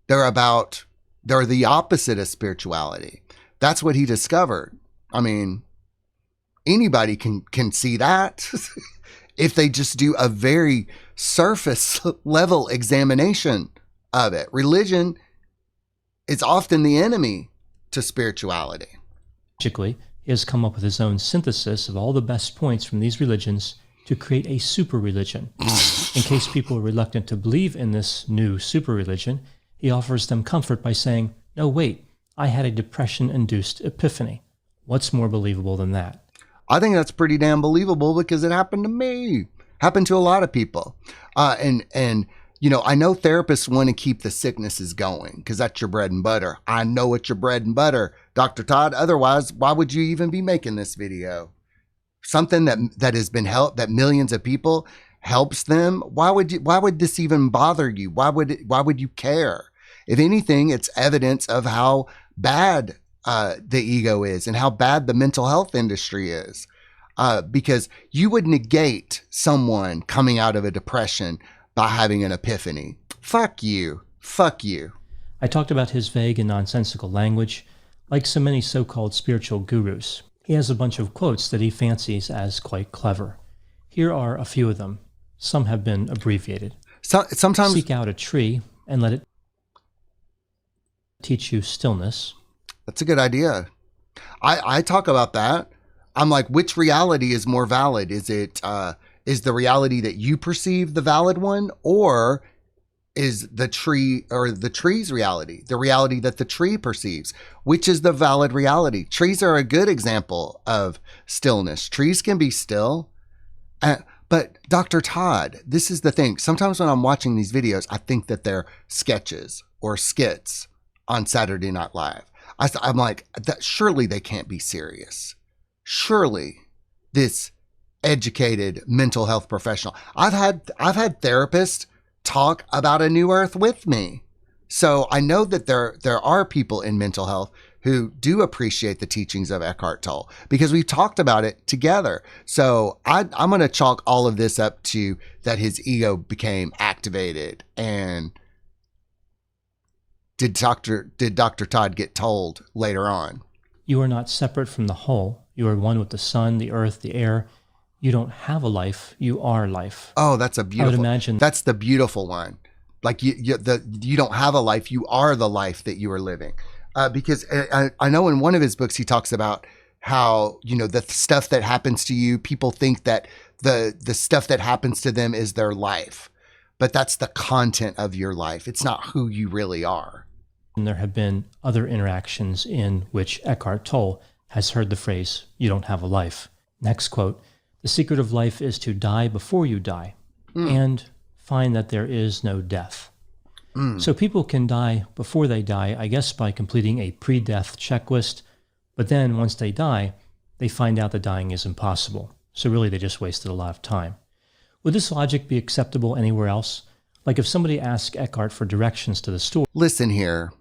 They're the opposite of spirituality. That's what he discovered. I mean, anybody can see that if they just do a very surface level examination of it. Religion is often the enemy to spirituality. Magically, he has come up with his own synthesis of all the best points from these religions to create a super religion. In case people are reluctant to believe in this new super religion, he offers them comfort by saying, no, wait, I had a depression-induced epiphany. What's more believable than that? I think that's pretty damn believable because it happened to me. Happened to a lot of people. And you know, I know therapists want to keep the sicknesses going because that's your bread and butter. I know it's your bread and butter, Dr. Todd. Otherwise, why would you even be making this video? Something that has been helped, that millions of people helps them. Why would this even bother you? Why would you care? If anything, it's evidence of how bad the ego is and how bad the mental health industry is. Because you would negate someone coming out of a depression by having an epiphany. Fuck you. Fuck you. I talked about his vague and nonsensical language. Like so many so-called spiritual gurus, he has a bunch of quotes that he fancies as quite clever. Here are a few of them. Some have been abbreviated. Sometimes seek out a tree and let it teach you stillness. That's a good idea. I talk about that. I'm like, which reality is more valid? Is it is the reality that you perceive the valid one, or is the tree or the tree's reality, the reality that the tree perceives? Which is the valid reality? Trees are a good example of stillness. Trees can be still. But Dr. Todd, this is the thing. Sometimes when I'm watching these videos, I think that they're sketches or skits on Saturday Night Live. I'm like, surely they can't be serious. Surely this educated mental health professional. I've had therapists talk about a new earth with me. So I know that there are people in mental health who do appreciate the teachings of Eckhart Tolle because we've talked about it together. So I'm going to chalk all of this up to that his ego became activated. And did Dr. Todd get told later on? You are not separate from the whole. You are one with the sun, the earth, the air. You don't have a life. You are life. Oh, that's a beautiful. I would imagine that's the beautiful one. Like you don't have a life. You are the life that you are living. Because I know in one of his books he talks about how, you know, the stuff that happens to you, people think that the stuff that happens to them is their life, but that's the content of your life. It's not who you really are. And there have been other interactions in which Eckhart Tolle has heard the phrase, you don't have a life. Next quote, the secret of life is to die before you die and find that there is no death. So people can die before they die, I guess, by completing a pre-death checklist. But then once they die, they find out that dying is impossible. So really, they just wasted a lot of time. Would this logic be acceptable anywhere else? Like if somebody asked Eckhart for directions to the store. Listen here,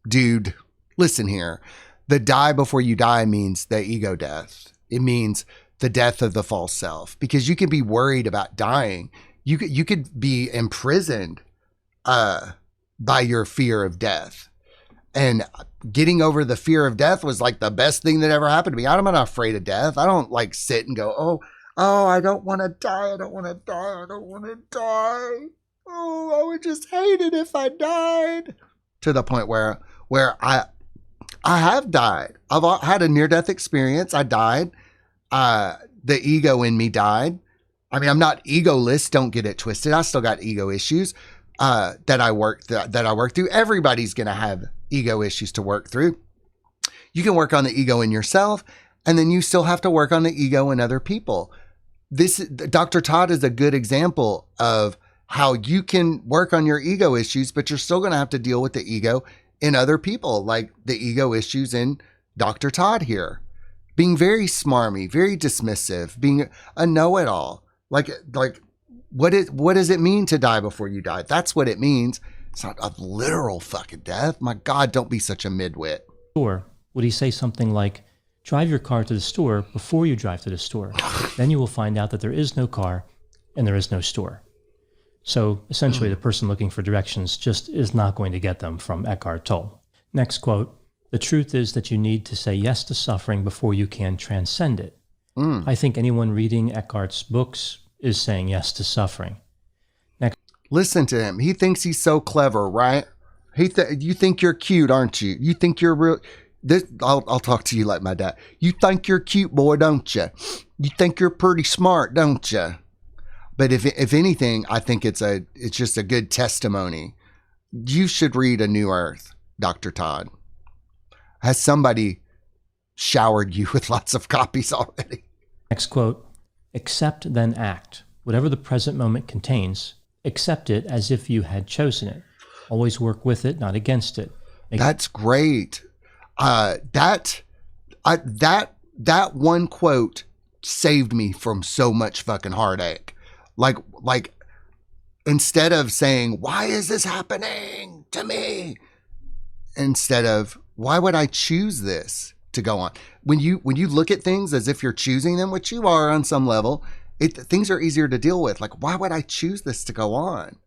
dude. Listen here. The die before you die means the ego death. It means the death of the false self. Because you can be worried about dying. You could be imprisoned by your fear of death. And getting over the fear of death was like the best thing that ever happened to me. I'm not afraid of death. I don't like sit and go, oh, I don't want to die. I don't want to die. I don't want to die. Oh, I would just hate it if I died. To the point where I have died. I've had a near-death experience. I died. The ego in me died. I mean, I'm not egoless. Don't get it twisted. I still got ego issues that I work through. Everybody's going to have ego issues to work through. You can work on the ego in yourself, and then you still have to work on the ego in other people. Dr. Todd is a good example of how you can work on your ego issues, but you're still going to have to deal with the ego in other people, like the ego issues in Dr. Todd here. Being very smarmy, very dismissive, being a know-it-all. Like what does it mean to die before you die? That's what it means. It's not a literal fucking death. My God, don't be such a midwit. Store, would he say something like, drive your car to the store before you drive to the store? Then you will find out that there is no car and there is no store. So essentially, the person looking for directions just is not going to get them from Eckhart Tolle. Next quote, the truth is that you need to say yes to suffering before you can transcend it. I think anyone reading Eckhart's books is saying yes to suffering. Next, listen to him. He thinks he's so clever, right? You think you're cute, aren't you? You think you're real. I'll talk to you like my dad. You think you're cute, boy, don't you? You think you're pretty smart, don't you? But if anything, I think it's just a good testimony. You should read A New Earth, Dr. Todd. Has somebody showered you with lots of copies already? next quote, accept then act. Whatever the present moment contains, accept it as if you had chosen it. Always work with it, not against it. That's great. That one quote saved me from so much fucking heartache. Like instead of saying, why is this happening to me? Instead of, why would I choose this to go on? When you look at things as if you're choosing them, which you are on some level, things are easier to deal with. Like, why would I choose this to go on?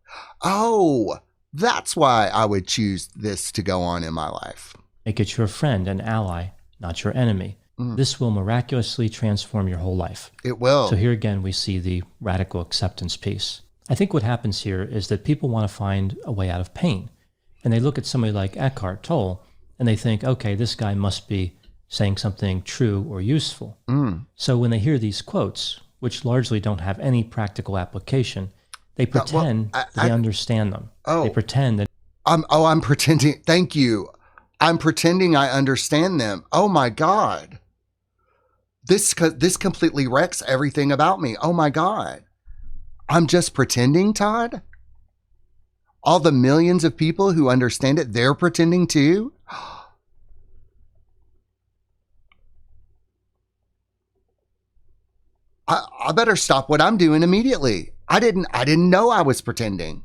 Oh, that's why I would choose this to go on in my life. Make it your friend and ally, not your enemy. This will miraculously transform your whole life. It will. So here again, we see the radical acceptance piece. I think what happens here is that people want to find a way out of pain. And they look at somebody like Eckhart Tolle and they think, okay, this guy must be saying something true or useful. So when they hear these quotes, which largely don't have any practical application, they pretend that they understand them. They pretend that I'm pretending. Thank you. I'm pretending I understand them. Oh my God. This completely wrecks everything about me. Oh my God. I'm just pretending, Todd? All the millions of people who understand it, they're pretending too? I better stop what I'm doing immediately. I didn't know I was pretending.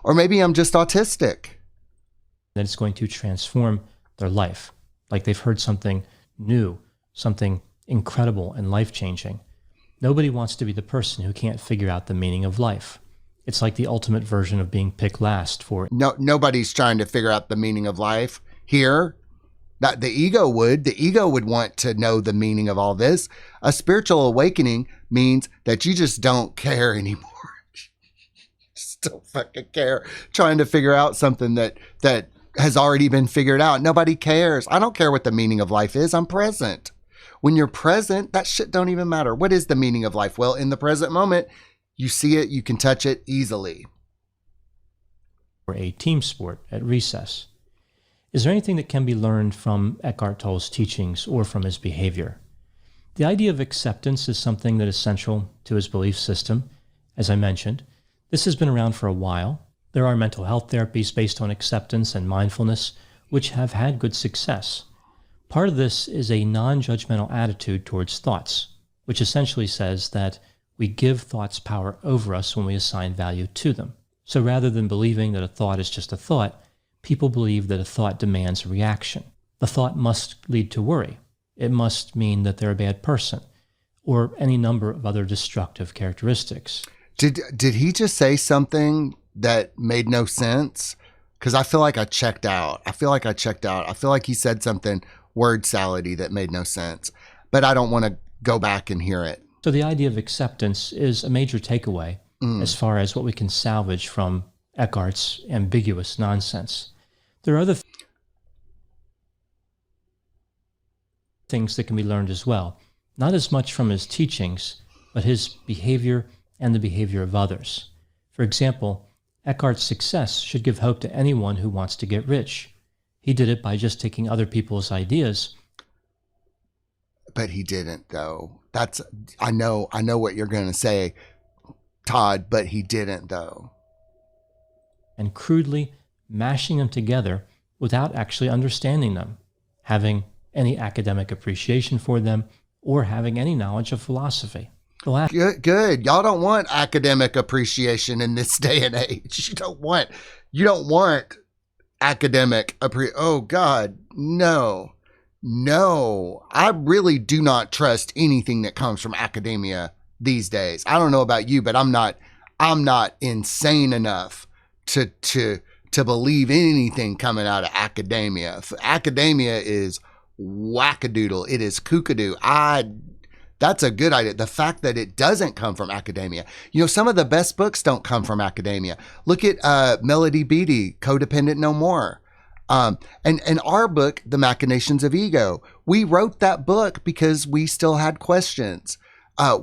Or maybe I'm just autistic. that it's going to transform their life. Like they've heard something new, something incredible and life-changing. Nobody wants to be the person who can't figure out the meaning of life. It's like the ultimate version of being picked last for... Nobody's trying to figure out the meaning of life here. That the ego would want to know the meaning of all this. A spiritual awakening means that you just don't care anymore. Just don't fucking care. Trying to figure out something that has already been figured out. Nobody cares. I don't care what the meaning of life is. I'm present. When you're present, that shit don't even matter. What is the meaning of life? Well, in the present moment, you see it, you can touch it easily. Or a team sport at recess. Is there anything that can be learned from Eckhart Tolle's teachings or from his behavior? The idea of acceptance is something that is central to his belief system. As I mentioned, this has been around for a while. There are mental health therapies based on acceptance and mindfulness, which have had good success. Part of this is a non-judgmental attitude towards thoughts, which essentially says that we give thoughts power over us when we assign value to them. So rather than believing that a thought is just a thought, people believe that a thought demands a reaction. The thought must lead to worry. It must mean that they're a bad person, or any number of other destructive characteristics. Did he just say something that made no sense? Because I feel like I checked out. I feel like he said something word salady that made no sense. But I don't want to go back and hear it. So the idea of acceptance is a major takeaway as far as what we can salvage from Eckhart's ambiguous nonsense. There are other things that can be learned as well, not as much from his teachings, but his behavior and the behavior of others. For example, Eckhart's success should give hope to anyone who wants to get rich. He did it by just taking other people's ideas. But he didn't, though. I know what you're going to say, Todd, but he didn't, though. and crudely mashing them together without actually understanding them, having any academic appreciation for them, or having any knowledge of philosophy. The last Good. Y'all don't want academic appreciation in this day and age. You don't want academic oh God, no. I really do not trust anything that comes from academia these days. I don't know about you, but I'm not insane enough to believe anything coming out of academia. Academia is wackadoodle. It is kookadoo. That's a good idea. The fact that it doesn't come from academia. You know, some of the best books don't come from academia. Look at Melody Beattie, Codependent No More. And our book, The Machinations of Ego, we wrote that book because we still had questions.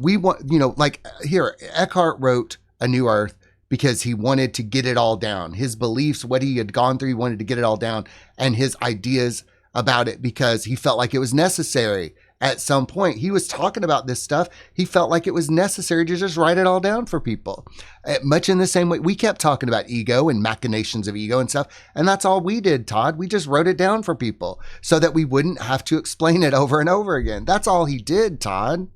We want, like here, Eckhart wrote A New Earth because he wanted to get it all down. His beliefs, what he had gone through, he wanted to get it all down, and his ideas about it because he felt like it was necessary. At some point, he was talking about this stuff. He felt like it was necessary to just write it all down for people. Much in the same way, we kept talking about ego and machinations of ego and stuff. And that's all we did, Todd. We just wrote it down for people so that we wouldn't have to explain it over and over again. That's all he did, Todd.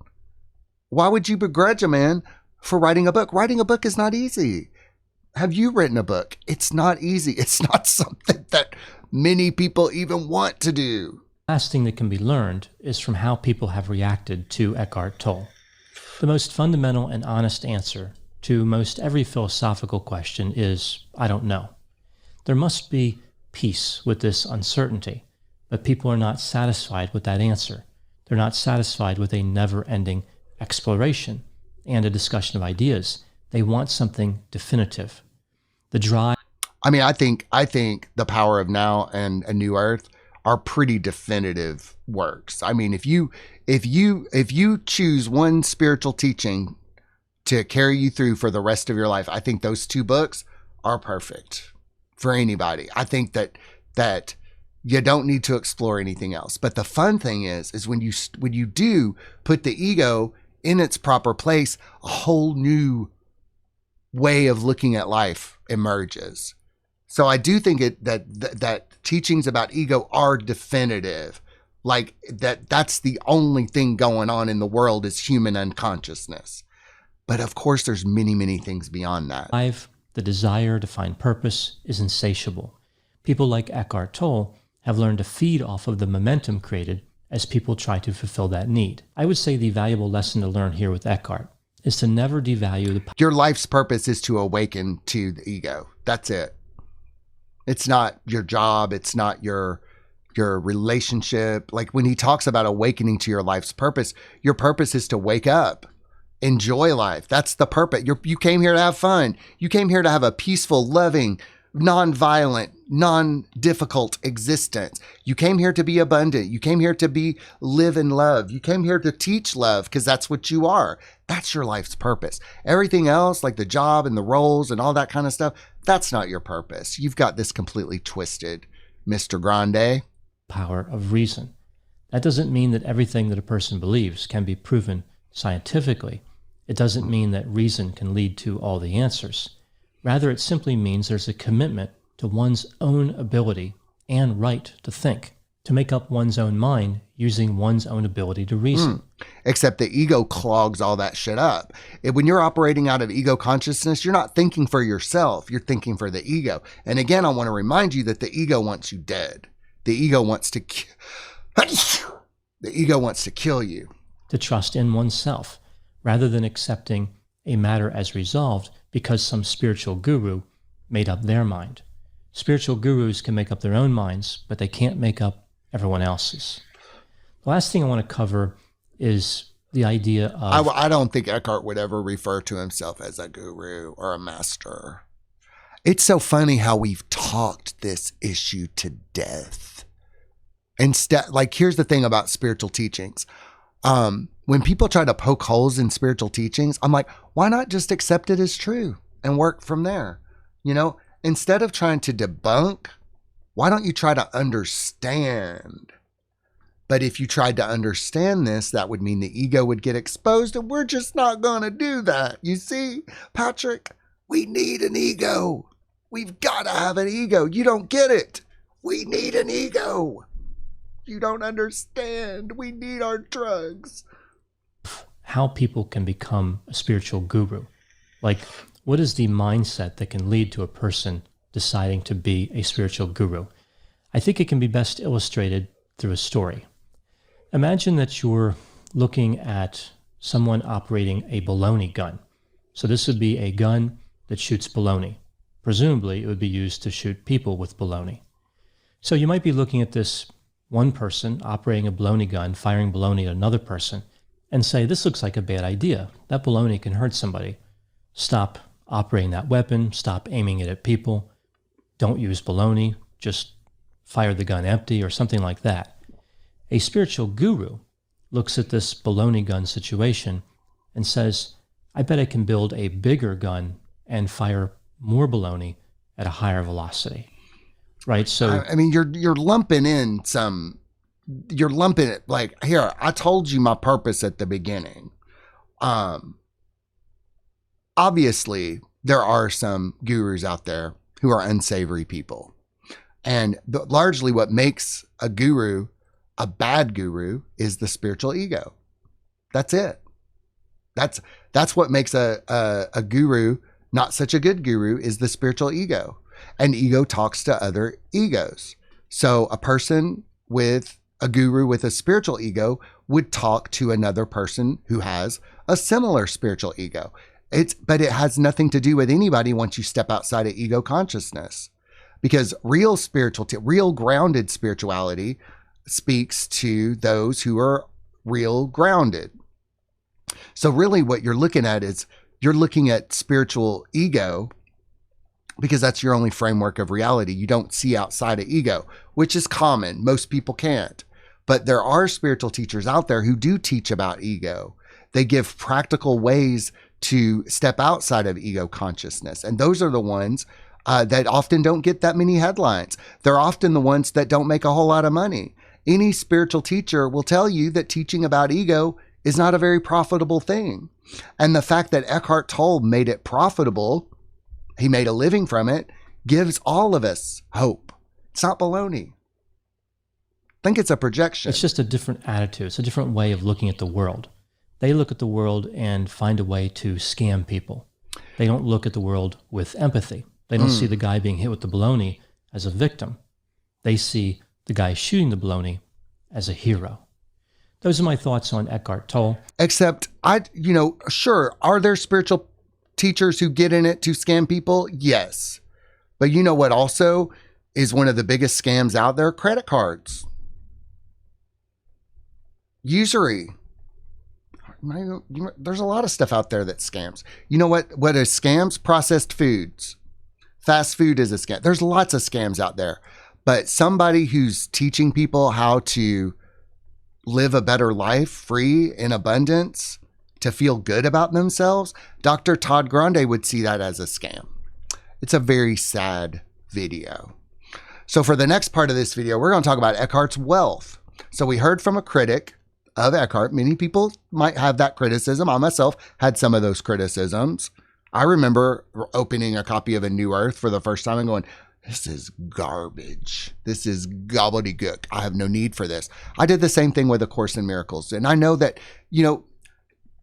Why would you begrudge a man for writing a book? Writing a book is not easy. Have you written a book? It's not easy. It's not something that many people even want to do. last thing that can be learned is from how people have reacted to Eckhart Tolle. The most fundamental and honest answer to most every philosophical question is, I don't know. There must be peace with this uncertainty, but people are not satisfied with that answer. They're not satisfied with a never-ending exploration and a discussion of ideas. They want something definitive. The drive. I think The Power of Now and A New Earth are pretty definitive works. I mean, if you choose one spiritual teaching to carry you through for the rest of your life, I think those two books are perfect for anybody. I think that you don't need to explore anything else. But the fun thing is when you do put the ego in its proper place, a whole new way of looking at life emerges. So I do think that teachings about ego are definitive. Like that's the only thing going on in the world is human unconsciousness. But of course, there's many, many things beyond that. The desire to find purpose is insatiable. People like Eckhart Tolle have learned to feed off of the momentum created as people try to fulfill that need. I would say the valuable lesson to learn here with Eckhart is to never devalue the... Your life's purpose is to awaken to the ego. That's it. It's not your job. It's not your relationship. Like when he talks about awakening to your life's purpose, your purpose is to wake up, enjoy life. That's the purpose. You came here to have fun. You came here to have a peaceful, loving, non-violent, non-difficult existence. You came here to be abundant. You came here to live in love. You came here to teach love because that's what you are. That's your life's purpose. Everything else, like the job and the roles and all that kind of stuff, that's not your purpose. You've got this completely twisted, Mr. Grande. Power of reason. That doesn't mean that everything that a person believes can be proven scientifically. It doesn't mean that reason can lead to all the answers. Rather, it simply means there's a commitment to one's own ability and right to think, to make up one's own mind using one's own ability to reason. Except the ego clogs all that shit up. When you're operating out of ego consciousness, you're not thinking for yourself. You're thinking for the ego. And again, I want to remind you that the ego wants you dead. The ego wants to kill you. To trust in oneself, rather than accepting a matter as resolved because some spiritual guru made up their mind. Spiritual gurus can make up their own minds, but they can't make up everyone else's. The last thing I want to cover is the idea of... I don't think Eckhart would ever refer to himself as a guru or a master. It's so funny how we've talked this issue to death. Instead, like, here's the thing about spiritual teachings. When people try to poke holes in spiritual teachings, I'm like, why not just accept it as true and work from there? You know, instead of trying to debunk, why don't you try to understand? But if you tried to understand this, that would mean the ego would get exposed, and we're just not going to do that. You see, Patrick, we need an ego. We've got to have an ego. You don't get it. We need an ego. You don't understand. We need our drugs. How people can become a spiritual guru. Like, what is the mindset that can lead to a person deciding to be a spiritual guru? I think it can be best illustrated through a story. Imagine that you're looking at someone operating a baloney gun. So this would be a gun that shoots baloney. Presumably, it would be used to shoot people with baloney. So you might be looking at this one person operating a baloney gun, firing baloney at another person, and say, this looks like a bad idea. That baloney can hurt somebody. Stop operating that weapon. Stop aiming it at people. Don't use baloney. Just fire the gun empty or something like that. A spiritual guru looks at this baloney gun situation and says, I bet I can build a bigger gun and fire more baloney at a higher velocity. Right? So I mean, you're lumping in you're lumping it like, here, I told you my purpose at the beginning. Obviously, there are some gurus out there who are unsavory people. And largely what makes a guru a bad guru is the spiritual ego. That's it. That's what makes a guru not such a good guru, is the spiritual ego. And ego talks to other egos. So a person with a guru with a spiritual ego would talk to another person who has a similar spiritual ego. But it has nothing to do with anybody once you step outside of ego consciousness. Because real real grounded spirituality speaks to those who are real grounded. So really what you're looking at is you're looking at spiritual ego because that's your only framework of reality. You don't see outside of ego, which is common. Most people can't. But there are spiritual teachers out there who do teach about ego. They give practical ways to step outside of ego consciousness. And those are the ones that often don't get that many headlines. They're often the ones that don't make a whole lot of money. Any spiritual teacher will tell you that teaching about ego is not a very profitable thing. And the fact that Eckhart Tolle made it profitable, he made a living from it, gives all of us hope. It's not baloney. I think it's a projection. It's just a different attitude. It's a different way of looking at the world. They look at the world and find a way to scam people. They don't look at the world with empathy. They don't see the guy being hit with the baloney as a victim. They see the guy shooting the baloney as a hero. Those are my thoughts on Eckhart Tolle. Except, sure, are there spiritual teachers who get in it to scam people? Yes. But you know what also is one of the biggest scams out there? Credit cards. Usury. There's a lot of stuff out there that scams. You know what is scams? Processed foods. Fast food is a scam. There's lots of scams out there. But somebody who's teaching people how to live a better life, free, in abundance, to feel good about themselves, Dr. Todd Grande would see that as a scam. It's a very sad video. So for the next part of this video, we're going to talk about Eckhart's wealth. So we heard from a critic of Eckhart. Many people might have that criticism. I myself had some of those criticisms. I remember opening a copy of A New Earth for the first time and going, this is garbage. This is gobbledygook. I have no need for this. I did the same thing with A Course in Miracles. And I know that,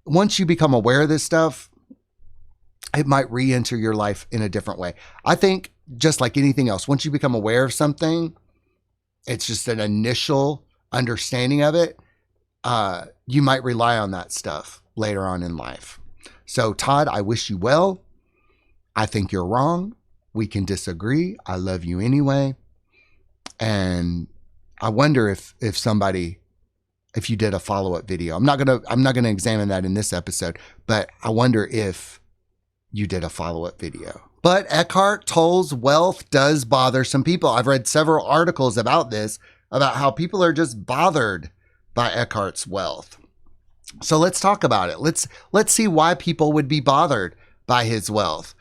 once you become aware of this stuff, it might re-enter your life in a different way. I think just like anything else, once you become aware of something, it's just an initial understanding of it. You might rely on that stuff later on in life. So Todd, I wish you well. I think you're wrong. We can disagree. I love you anyway. And I wonder if you did a follow-up video. I'm not gonna examine that in this episode, but I wonder if you did a follow-up video. But Eckhart Tolle's wealth does bother some people. I've read several articles about this, about how people are just bothered by Eckhart's wealth. So let's talk about it. Let's see why people would be bothered by his wealth.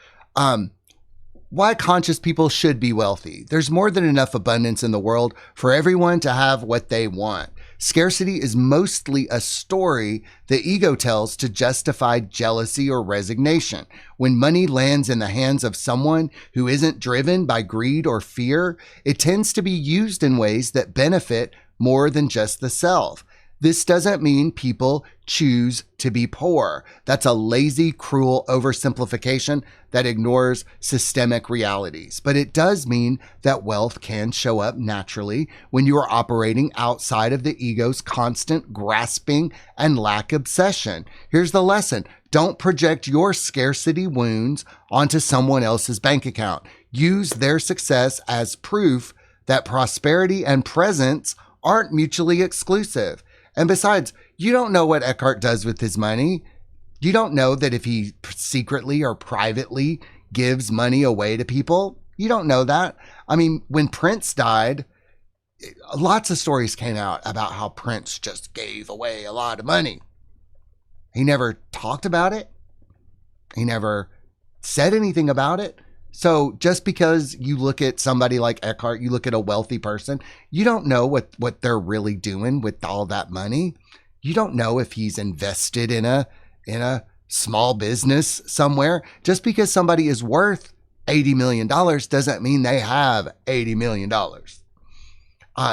Why conscious people should be wealthy. There's more than enough abundance in the world for everyone to have what they want. Scarcity is mostly a story the ego tells to justify jealousy or resignation. When money lands in the hands of someone who isn't driven by greed or fear, it tends to be used in ways that benefit more than just the self. This doesn't mean people choose to be poor. That's a lazy, cruel oversimplification that ignores systemic realities. But it does mean that wealth can show up naturally when you are operating outside of the ego's constant grasping and lack obsession. Here's the lesson. Don't project your scarcity wounds onto someone else's bank account. Use their success as proof that prosperity and presence aren't mutually exclusive. And besides, you don't know what Eckhart does with his money. You don't know that if he secretly or privately gives money away to people. You don't know that. I mean, when Prince died, lots of stories came out about how Prince just gave away a lot of money. He never talked about it. He never said anything about it. So just because you look at somebody like Eckhart, you look at a wealthy person, you don't know what they're really doing with all that money. You don't know if he's invested in a small business somewhere. Just because somebody is worth $80 million doesn't mean they have $80 million.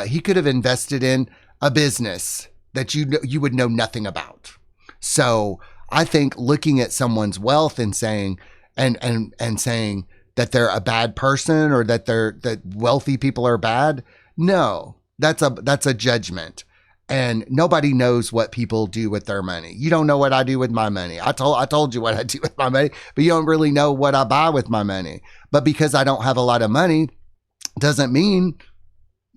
He could have invested in a business that you would know nothing about. So I think looking at someone's wealth and saying and saying that they're a bad person or that wealthy people are bad. No, that's a judgment. And nobody knows what people do with their money. You don't know what I do with my money. I told you what I do with my money, but you don't really know what I buy with my money. But because I don't have a lot of money doesn't mean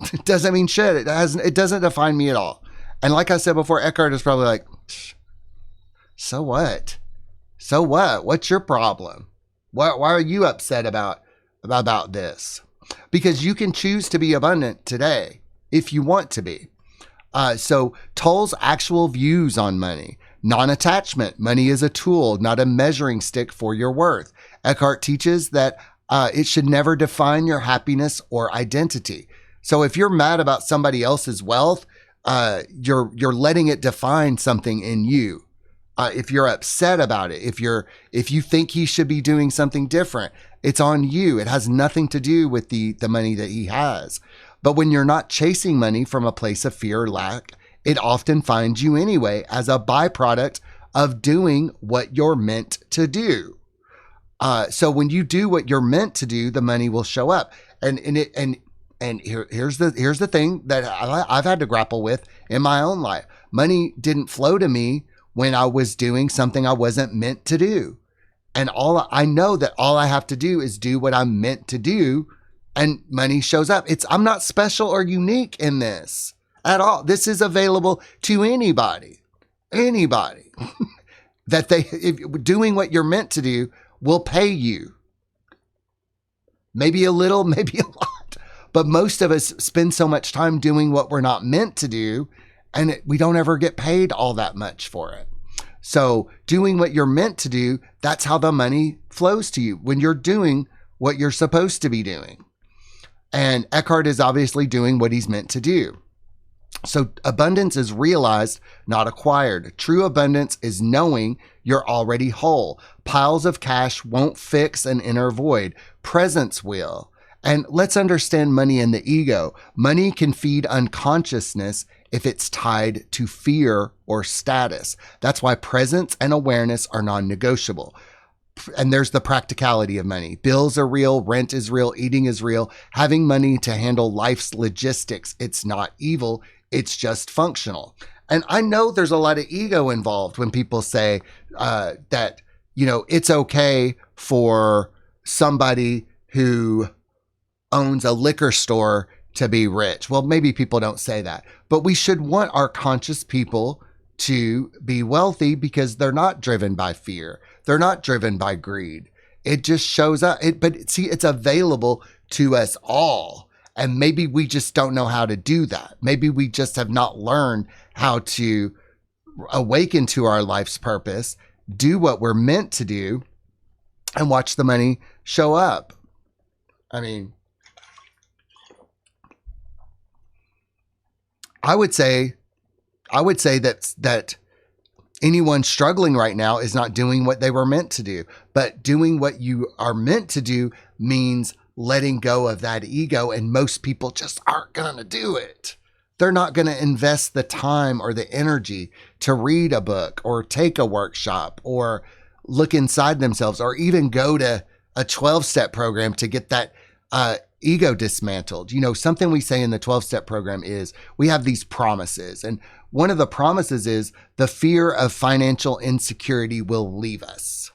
shit. It doesn't define me at all. And like I said before, Eckhart is probably like, so what? So what? What's your problem? Why are you upset about this? Because you can choose to be abundant today if you want to be. So Tolle's actual views on money: non-attachment. Money is a tool, not a measuring stick for your worth. Eckhart teaches that it should never define your happiness or identity. So if you're mad about somebody else's wealth, you're letting it define something in you. If you're upset about it, if you think he should be doing something different, it's on you. It has nothing to do with the money that he has. But when you're not chasing money from a place of fear or lack, it often finds you anyway as a byproduct of doing what you're meant to do. So when you do what you're meant to do, the money will show up. And here's the thing that I've had to grapple with in my own life. Money didn't flow to me when I was doing something I wasn't meant to do. And I know that all I have to do is do what I'm meant to do, and money shows up. I'm not special or unique in this at all. This is available to anybody that if doing what you're meant to do will pay you. Maybe a little, maybe a lot, but most of us spend so much time doing what we're not meant to do, and we don't ever get paid all that much for it. So doing what you're meant to do, that's how the money flows to you, when you're doing what you're supposed to be doing. And Eckhart is obviously doing what he's meant to do. So abundance is realized, not acquired. True abundance is knowing you're already whole. Piles of cash won't fix an inner void. Presence will. And let's understand money and the ego. Money can feed unconsciousness if it's tied to fear or status. That's why presence and awareness are non-negotiable. And there's the practicality of money. Bills are real, rent is real, eating is real. Having money to handle life's logistics, it's not evil, it's just functional. And I know there's a lot of ego involved when people say that, it's okay for somebody who owns a liquor store to be rich. Well, maybe people don't say that, but we should want our conscious people to be wealthy because they're not driven by fear. They're not driven by greed. It just shows up. But see, it's available to us all. And maybe we just don't know how to do that. Maybe we just have not learned how to awaken to our life's purpose, do what we're meant to do, and watch the money show up. I mean, I would say I would say that anyone struggling right now is not doing what they were meant to do. But doing what you are meant to do means letting go of that ego. And most people just aren't going to do it. They're not going to invest the time or the energy to read a book or take a workshop or look inside themselves or even go to a 12-step program to get that ego dismantled. You know, something we say in the 12-step program is we have these promises. And one of the promises is the fear of financial insecurity will leave us.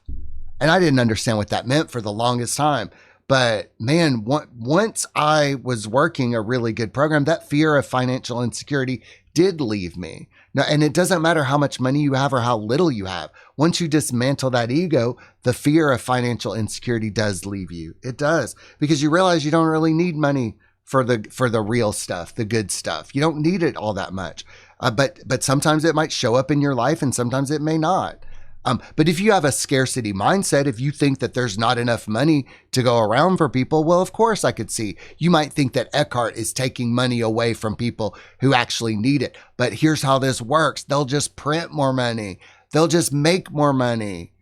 And I didn't understand what that meant for the longest time. But man, once I was working a really good program, that fear of financial insecurity did leave me. Now, and it doesn't matter how much money you have or how little you have. Once you dismantle that ego, the fear of financial insecurity does leave you. It does, because you realize you don't really need money for the real stuff, the good stuff. You don't need it all that much. But sometimes it might show up in your life and sometimes it may not. But if you have a scarcity mindset, if you think that there's not enough money to go around for people, well, of course I could see. You might think that Eckhart is taking money away from people who actually need it. But here's how this works. They'll just print more money. They'll just make more money.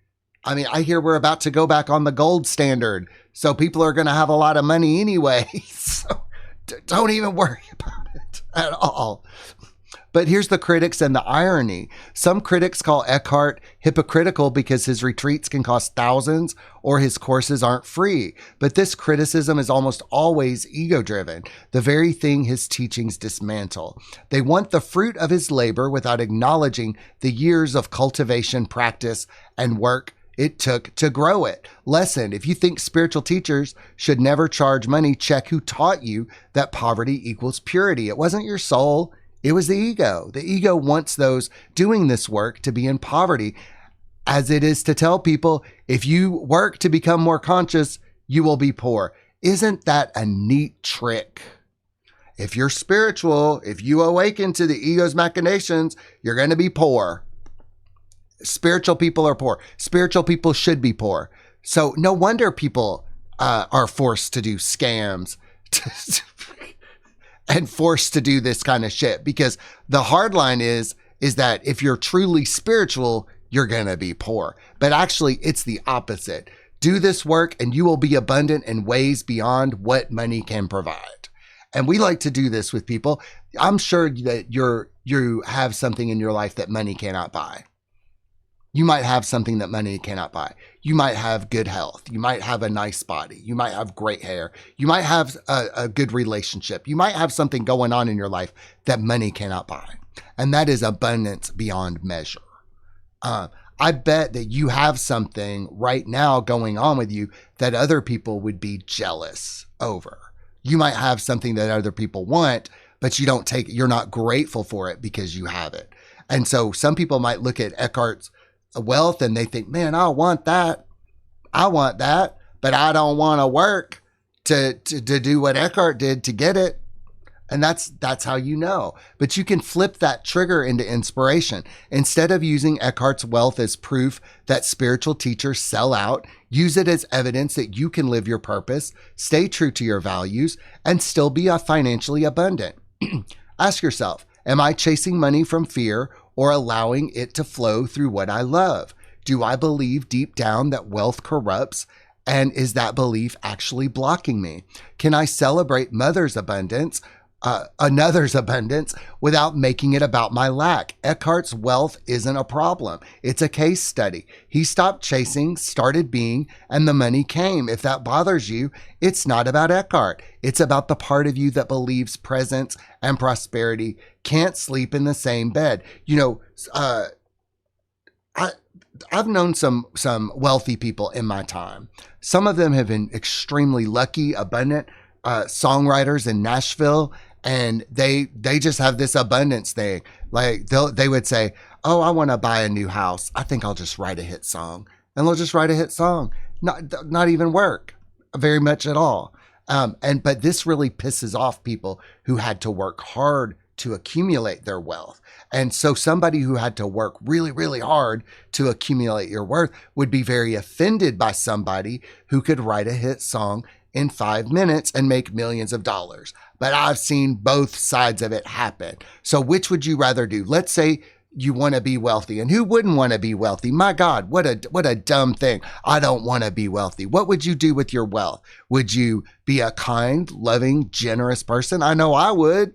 I mean, I hear we're about to go back on the gold standard. So people are going to have a lot of money anyway. So don't even worry about it at all. But here's the critics and the irony. Some critics call Eckhart hypocritical because his retreats can cost thousands or his courses aren't free. But this criticism is almost always ego-driven, the very thing his teachings dismantle. They want the fruit of his labor without acknowledging the years of cultivation, practice, and work it took to grow it. Lesson: if you think spiritual teachers should never charge money, check who taught you that poverty equals purity. It wasn't your soul. It was the ego. The ego wants those doing this work to be in poverty, as it is to tell people, if you work to become more conscious, you will be poor. Isn't that a neat trick? If you're spiritual, if you awaken to the ego's machinations, you're going to be poor. Spiritual people are poor. Spiritual people should be poor. So no wonder people are forced to do scams and forced to do this kind of shit, because the hard line is that if you're truly spiritual, you're going to be poor. But actually, it's the opposite. Do this work and you will be abundant in ways beyond what money can provide. And we like to do this with people. I'm sure that you have something in your life that money cannot buy. You might have something that money cannot buy. You might have good health. You might have a nice body. You might have great hair. You might have a good relationship. You might have something going on in your life that money cannot buy. And that is abundance beyond measure. I bet that you have something right now going on with you that other people would be jealous over. You might have something that other people want, but you're not grateful for it because you have it. And so some people might look at Eckhart's wealth and they think, man, I want that, but I don't want to work to do what Eckhart did to get it. And that's how you know. But you can flip that trigger into inspiration. Instead of using Eckhart's wealth as proof that spiritual teachers sell out, use it as evidence that you can live your purpose, stay true to your values, and still be financially abundant. Ask yourself, am I chasing money from fear or allowing it to flow through what I love? Do I believe deep down that wealth corrupts? And is that belief actually blocking me? Can I celebrate another's abundance without making it about my lack? Eckhart's wealth isn't a problem. It's a case study. He stopped chasing, started being, and the money came. If that bothers you, it's not about Eckhart. It's about the part of you that believes presence and prosperity can't sleep in the same bed. You know, I've known some wealthy people in my time. Some of them have been extremely lucky, abundant songwriters in Nashville. And they just have this abundance thing. Like they would say, oh, I want to buy a new house. I think I'll just write a hit song. And they'll just write a hit song. Not even work very much at all. But this really pisses off people who had to work hard to accumulate their wealth. And so somebody who had to work really, really hard to accumulate your worth would be very offended by somebody who could write a hit song in 5 minutes and make millions of dollars. But I've seen both sides of it happen. So which would you rather do? Let's say you want to be wealthy, and who wouldn't want to be wealthy? My God, what a dumb thing. I don't want to be wealthy. What would you do with your wealth? Would you be a kind, loving, generous person? I know I would.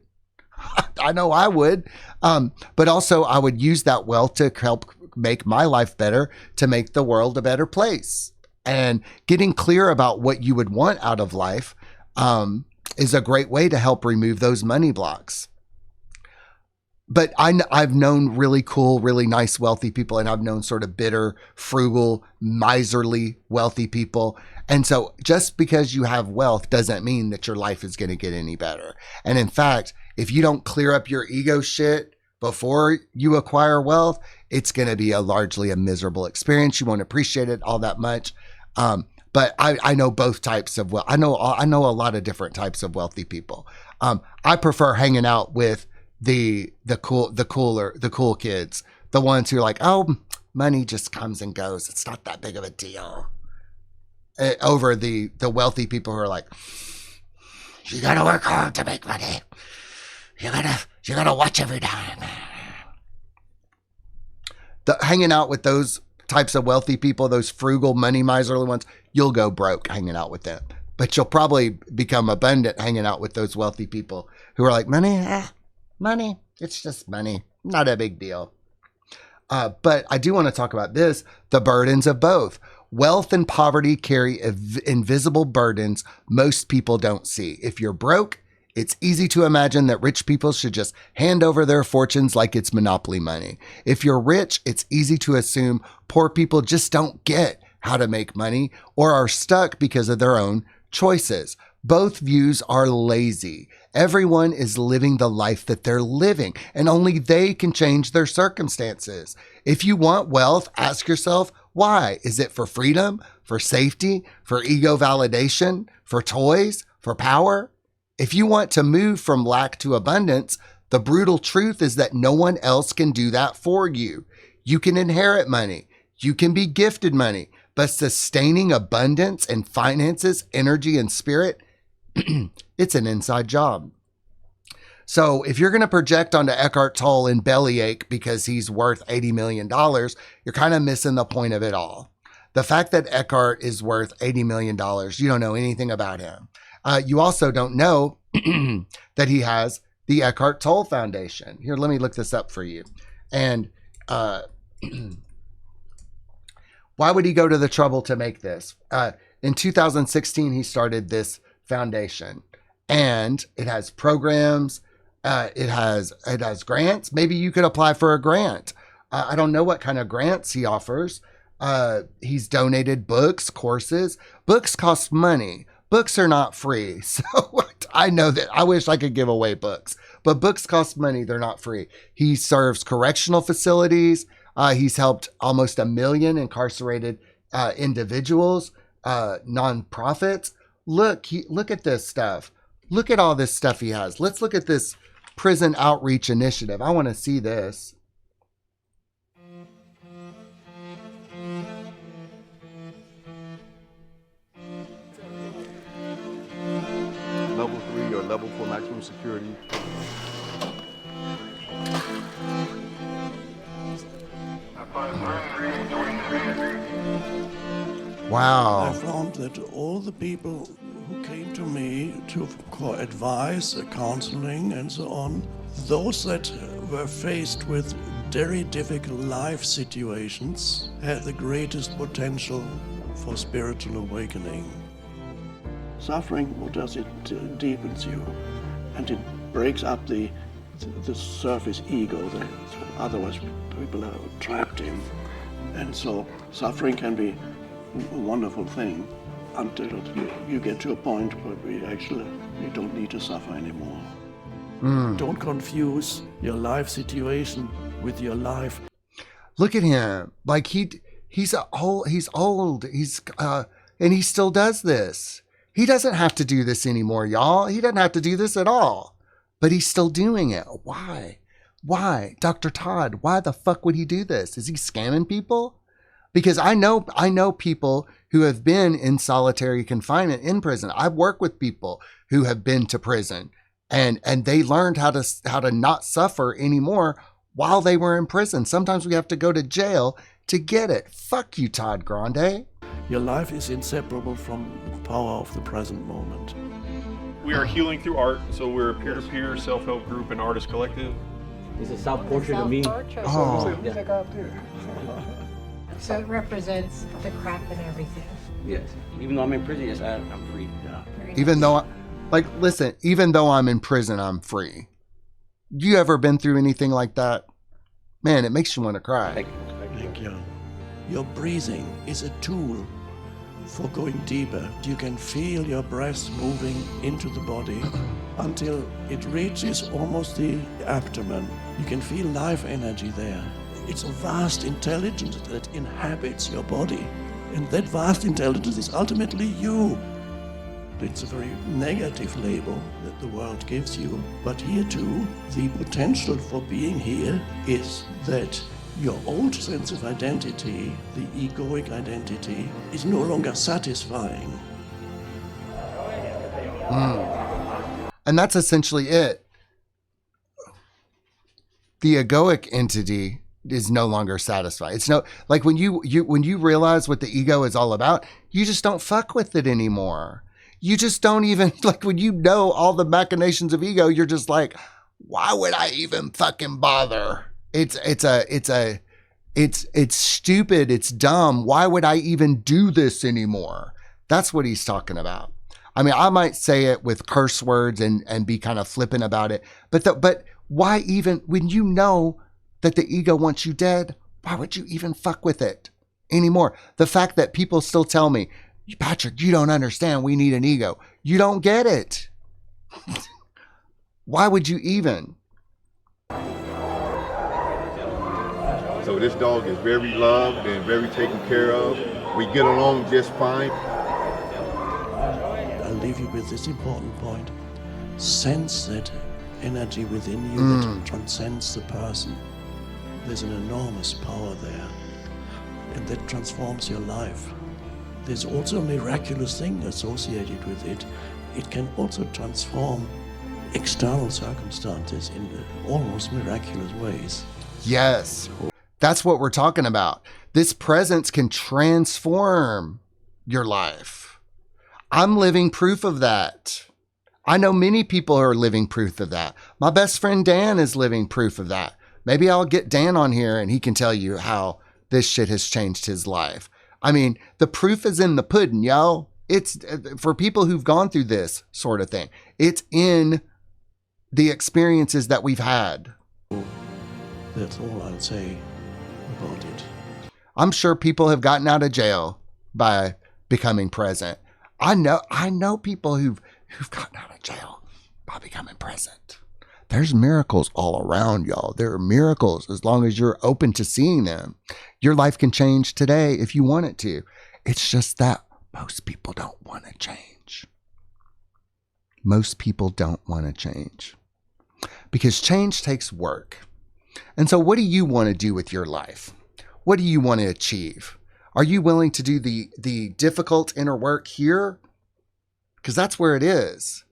I know I would. But also I would use that wealth to help make my life better, to make the world a better place. And getting clear about what you would want out of life is a great way to help remove those money blocks. But I've known really cool, really nice, wealthy people, and I've known sort of bitter, frugal, miserly, wealthy people. And so just because you have wealth doesn't mean that your life is going to get any better. And in fact, if you don't clear up your ego shit before you acquire wealth, it's going to be largely a miserable experience. You won't appreciate it all that much. But I know both types of wealth. I know a lot of different types of wealthy people. I prefer hanging out with the cool kids, the ones who are like, oh, money just comes and goes. It's not that big of a deal. Over the wealthy people who are like, you gotta work hard to make money. You gotta watch every dime. Hanging out with those types of wealthy people, those frugal, money miserly ones, you'll go broke hanging out with them. But you'll probably become abundant hanging out with those wealthy people who are like, money, it's just money, not a big deal. But I do want to talk about this, the burdens of both. Wealth and poverty carry invisible burdens most people don't see. If you're broke, it's easy to imagine that rich people should just hand over their fortunes like it's monopoly money. If you're rich, it's easy to assume poor people just don't get how to make money or are stuck because of their own choices. Both views are lazy. Everyone is living the life that they're living, and only they can change their circumstances. If you want wealth, ask yourself, why? Is it for freedom, for safety, for ego validation, for toys, for power? If you want to move from lack to abundance, the brutal truth is that no one else can do that for you. You can inherit money. You can be gifted money, but sustaining abundance and finances, energy, and spirit, it's an inside job. So if you're going to project onto Eckhart Tolle in bellyache because he's worth $80 million, you're kind of missing the point of it all. The fact that Eckhart is worth $80 million, you don't know anything about him. You also don't know that he has the Eckhart Tolle Foundation. Here, let me look this up for you. And why would he go to the trouble to make this? In 2016, he started this foundation, and it has programs. It has grants. Maybe you could apply for a grant. I don't know what kind of grants he offers. He's donated books, courses. Books cost money. Books are not free. So I know that. I wish I could give away books, but books cost money. They're not free. He serves correctional facilities. He's helped almost 1 million incarcerated individuals, nonprofits. Look at this stuff. Look at all this stuff he has. Let's look at this prison outreach initiative. I want to see this. Level 3 or level 4 maximum security. Wow. I found that all the people who came to me for advice, counseling, and so on, those that were faced with very difficult life situations had the greatest potential for spiritual awakening. Suffering, what does it? Deepens you, and it breaks up the surface ego that otherwise people are trapped in. And so suffering can be a wonderful thing until you get to a point where you don't need to suffer anymore. Don't confuse your life situation with your life. Look at him. Like he's old. And he still does this. He doesn't have to do this anymore, y'all. He doesn't have to do this at all, but he's still doing it. Why? Why? Dr. Todd, why the fuck would he do this? Is he scamming people? Because I know people who have been in solitary confinement in prison. I've worked with people who have been to prison and they learned how to not suffer anymore while they were in prison. Sometimes we have to go to jail to get it. Fuck you, Todd Grande. Your life is inseparable from the power of the present moment. We are healing through art, so we're a peer-to-peer self-help group and artist collective. It's a self-portrait of me. Oh, So it represents the crap and everything. Yes. Even though I'm in prison, yes, I'm free. Yeah. even though, listen, even though I'm in prison, I'm free. You ever been through anything like that? Man, it makes you want to cry. Thank you. Your breathing is a tool for going deeper. You can feel your breath moving into the body until it reaches almost the abdomen. You can feel life energy there. It's a vast intelligence that inhabits your body. And that vast intelligence is ultimately you. It's a very negative label that the world gives you. But here too, the potential for being here is that your old sense of identity, the egoic identity, is no longer satisfying. And that's essentially it. The egoic entity is no longer satisfied. It's no, like when you realize what the ego is all about, you just don't fuck with it anymore. You just don't even, like, when you know all the machinations of ego, you're just like, why would I even fucking bother? It's stupid. It's dumb. Why would I even do this anymore? That's what he's talking about. I mean, I might say it with curse words and be kind of flippant about it, but why even, when you know that the ego wants you dead, why would you even fuck with it anymore? The fact that people still tell me, Patrick, you don't understand. We need an ego. You don't get it. Why would you even? So this dog is very loved and very taken care of. We get along just fine. I'll leave you with this important point. Sense that energy within you that transcends the person. There's an enormous power there, and that transforms your life. There's also a miraculous thing associated with it. It can also transform external circumstances in almost miraculous ways. Yes, that's what we're talking about. This presence can transform your life. I'm living proof of that. I know many people are living proof of that. My best friend Dan is living proof of that. Maybe I'll get Dan on here and he can tell you how this shit has changed his life. I mean, the proof is in the pudding, yo. It's for people who've gone through this sort of thing. It's in the experiences that we've had. That's all I'll say about it. I'm sure people have gotten out of jail by becoming present. I know people who've gotten out of jail by becoming present. There's miracles all around, y'all. There are miracles as long as you're open to seeing them. Your life can change today if you want it to. It's just that most people don't want to change. Most people don't want to change because change takes work. And so what do you want to do with your life? What do you want to achieve? Are you willing to do the difficult inner work here? Because that's where it is.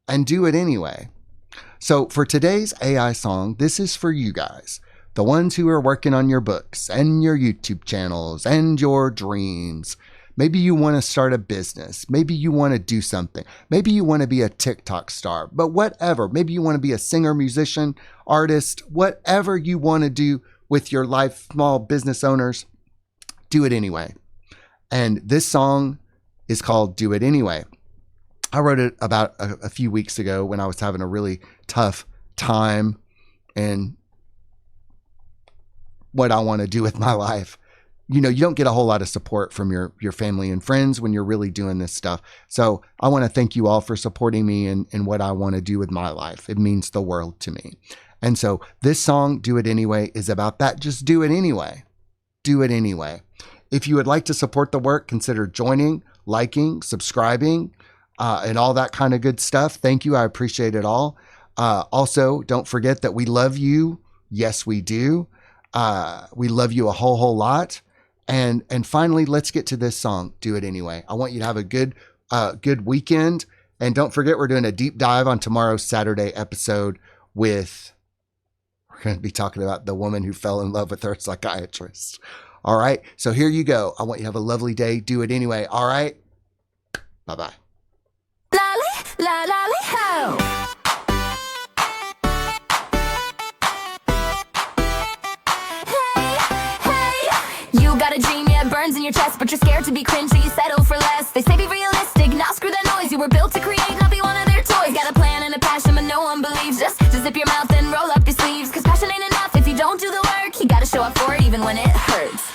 And do it anyway. So for today's AI song, this is for you guys, the ones who are working on your books and your YouTube channels and your dreams. Maybe you want to start a business. Maybe you want to do something. Maybe you want to be a TikTok star, but whatever. Maybe you want to be a singer, musician, artist, whatever you want to do with your life, small business owners, do it anyway. And this song is called Do It Anyway. I wrote it about a few weeks ago when I was having a really tough time and what I want to do with my life. You know, you don't get a whole lot of support from your family and friends when you're really doing this stuff. So I want to thank you all for supporting me in what I want to do with my life. It means the world to me. And so this song, Do It Anyway, is about that. Just do it anyway. Do it anyway. If you would like to support the work, consider joining, liking, subscribing, and all that kind of good stuff. Thank you. I appreciate it all. Also, don't forget that we love you. Yes, we do. We love you a whole lot. And finally, let's get to this song, Do It Anyway. I want you to have a good weekend. And don't forget, we're doing a deep dive on tomorrow's Saturday episode we're going to be talking about the woman who fell in love with her psychiatrist. All right. So here you go. I want you to have a lovely day. Do it anyway. All right. Bye-bye. Lolly, la lolly ho. You got a dream, yeah, it burns in your chest, but you're scared to be cringe, so you settle for less. They say be realistic, now screw that noise. You were built to create, not be one of their toys. Got a plan and a passion, but no one believes. Just zip your mouth and roll up your sleeves, cause passion ain't enough if you don't do the work. You gotta show up for it even when it hurts.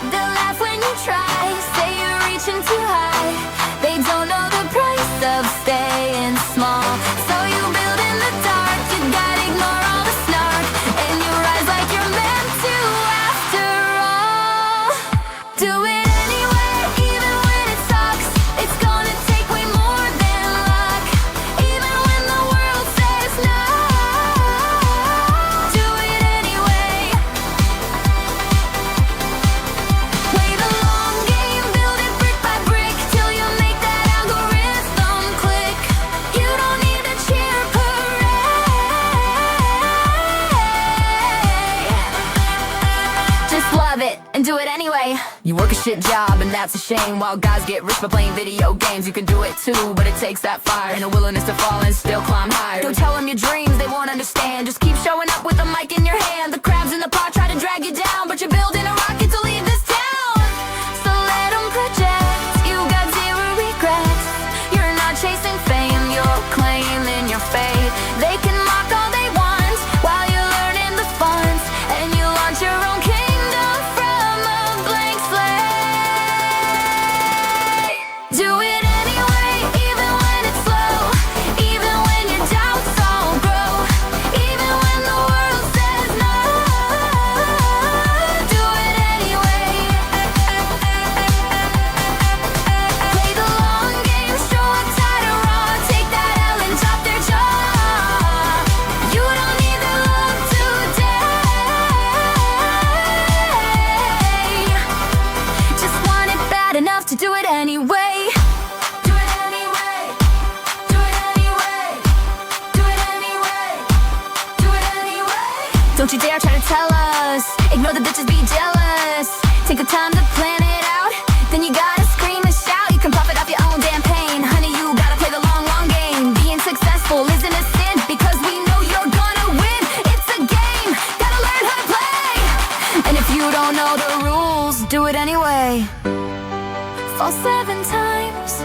They'll laugh when you try, say you're reaching too high. They don't know the price of staying small, so you build in the dark. You gotta ignore all the snark, and you rise like you're meant to after all. Do it anyway, even when it sucks. It's gonna take way more than luck, even when the world says no. Do it anyway. Play the long game, build it brick by brick, till you make that algorithm click. You don't need a cheer parade. Just love it and do it anyway. You work a shit job and that's a shame, while guys get rich by playing video games. You can do it too, but it takes that fire and a willingness to fall and still climb higher. Don't tell them your dreams, they won't understand. Just keep showing up with a mic in your hand. The crabs in the pot try to drag you down, but you're building a rocket to leave this town. So let them project, you got zero regrets. You're not chasing fame, you're claiming your fate. They can mock all they want while you're learning the funds, and you launch your own kingdom from a blank slate. Do it anyway, even when it's slow, even when your doubts all grow, even when the world says no. Do it anyway. Play the long game, show up tight or raw, take that L and drop their jaw. You don't need their love today, just want it bad enough to do it anyway. Do it anyway. Do it anyway. Do it anyway. Do it anyway. Don't you dare try to tell us, ignore the bitches, be jealous. Take the time to plan it out, then you gotta scream and shout. You can profit off your own damn pain, honey, you gotta play the long, long game. Being successful isn't a sin, because we know you're gonna win. It's a game, gotta learn how to play. And if you don't know the rules, do it anyway. Fall 7 times,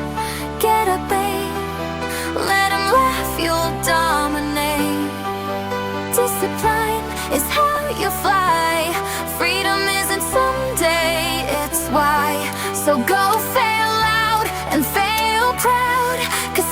get up 8. Let 'em laugh, you'll dominate. Discipline is how you fly. Freedom isn't someday, it's why. So go fail loud and fail proud, 'cause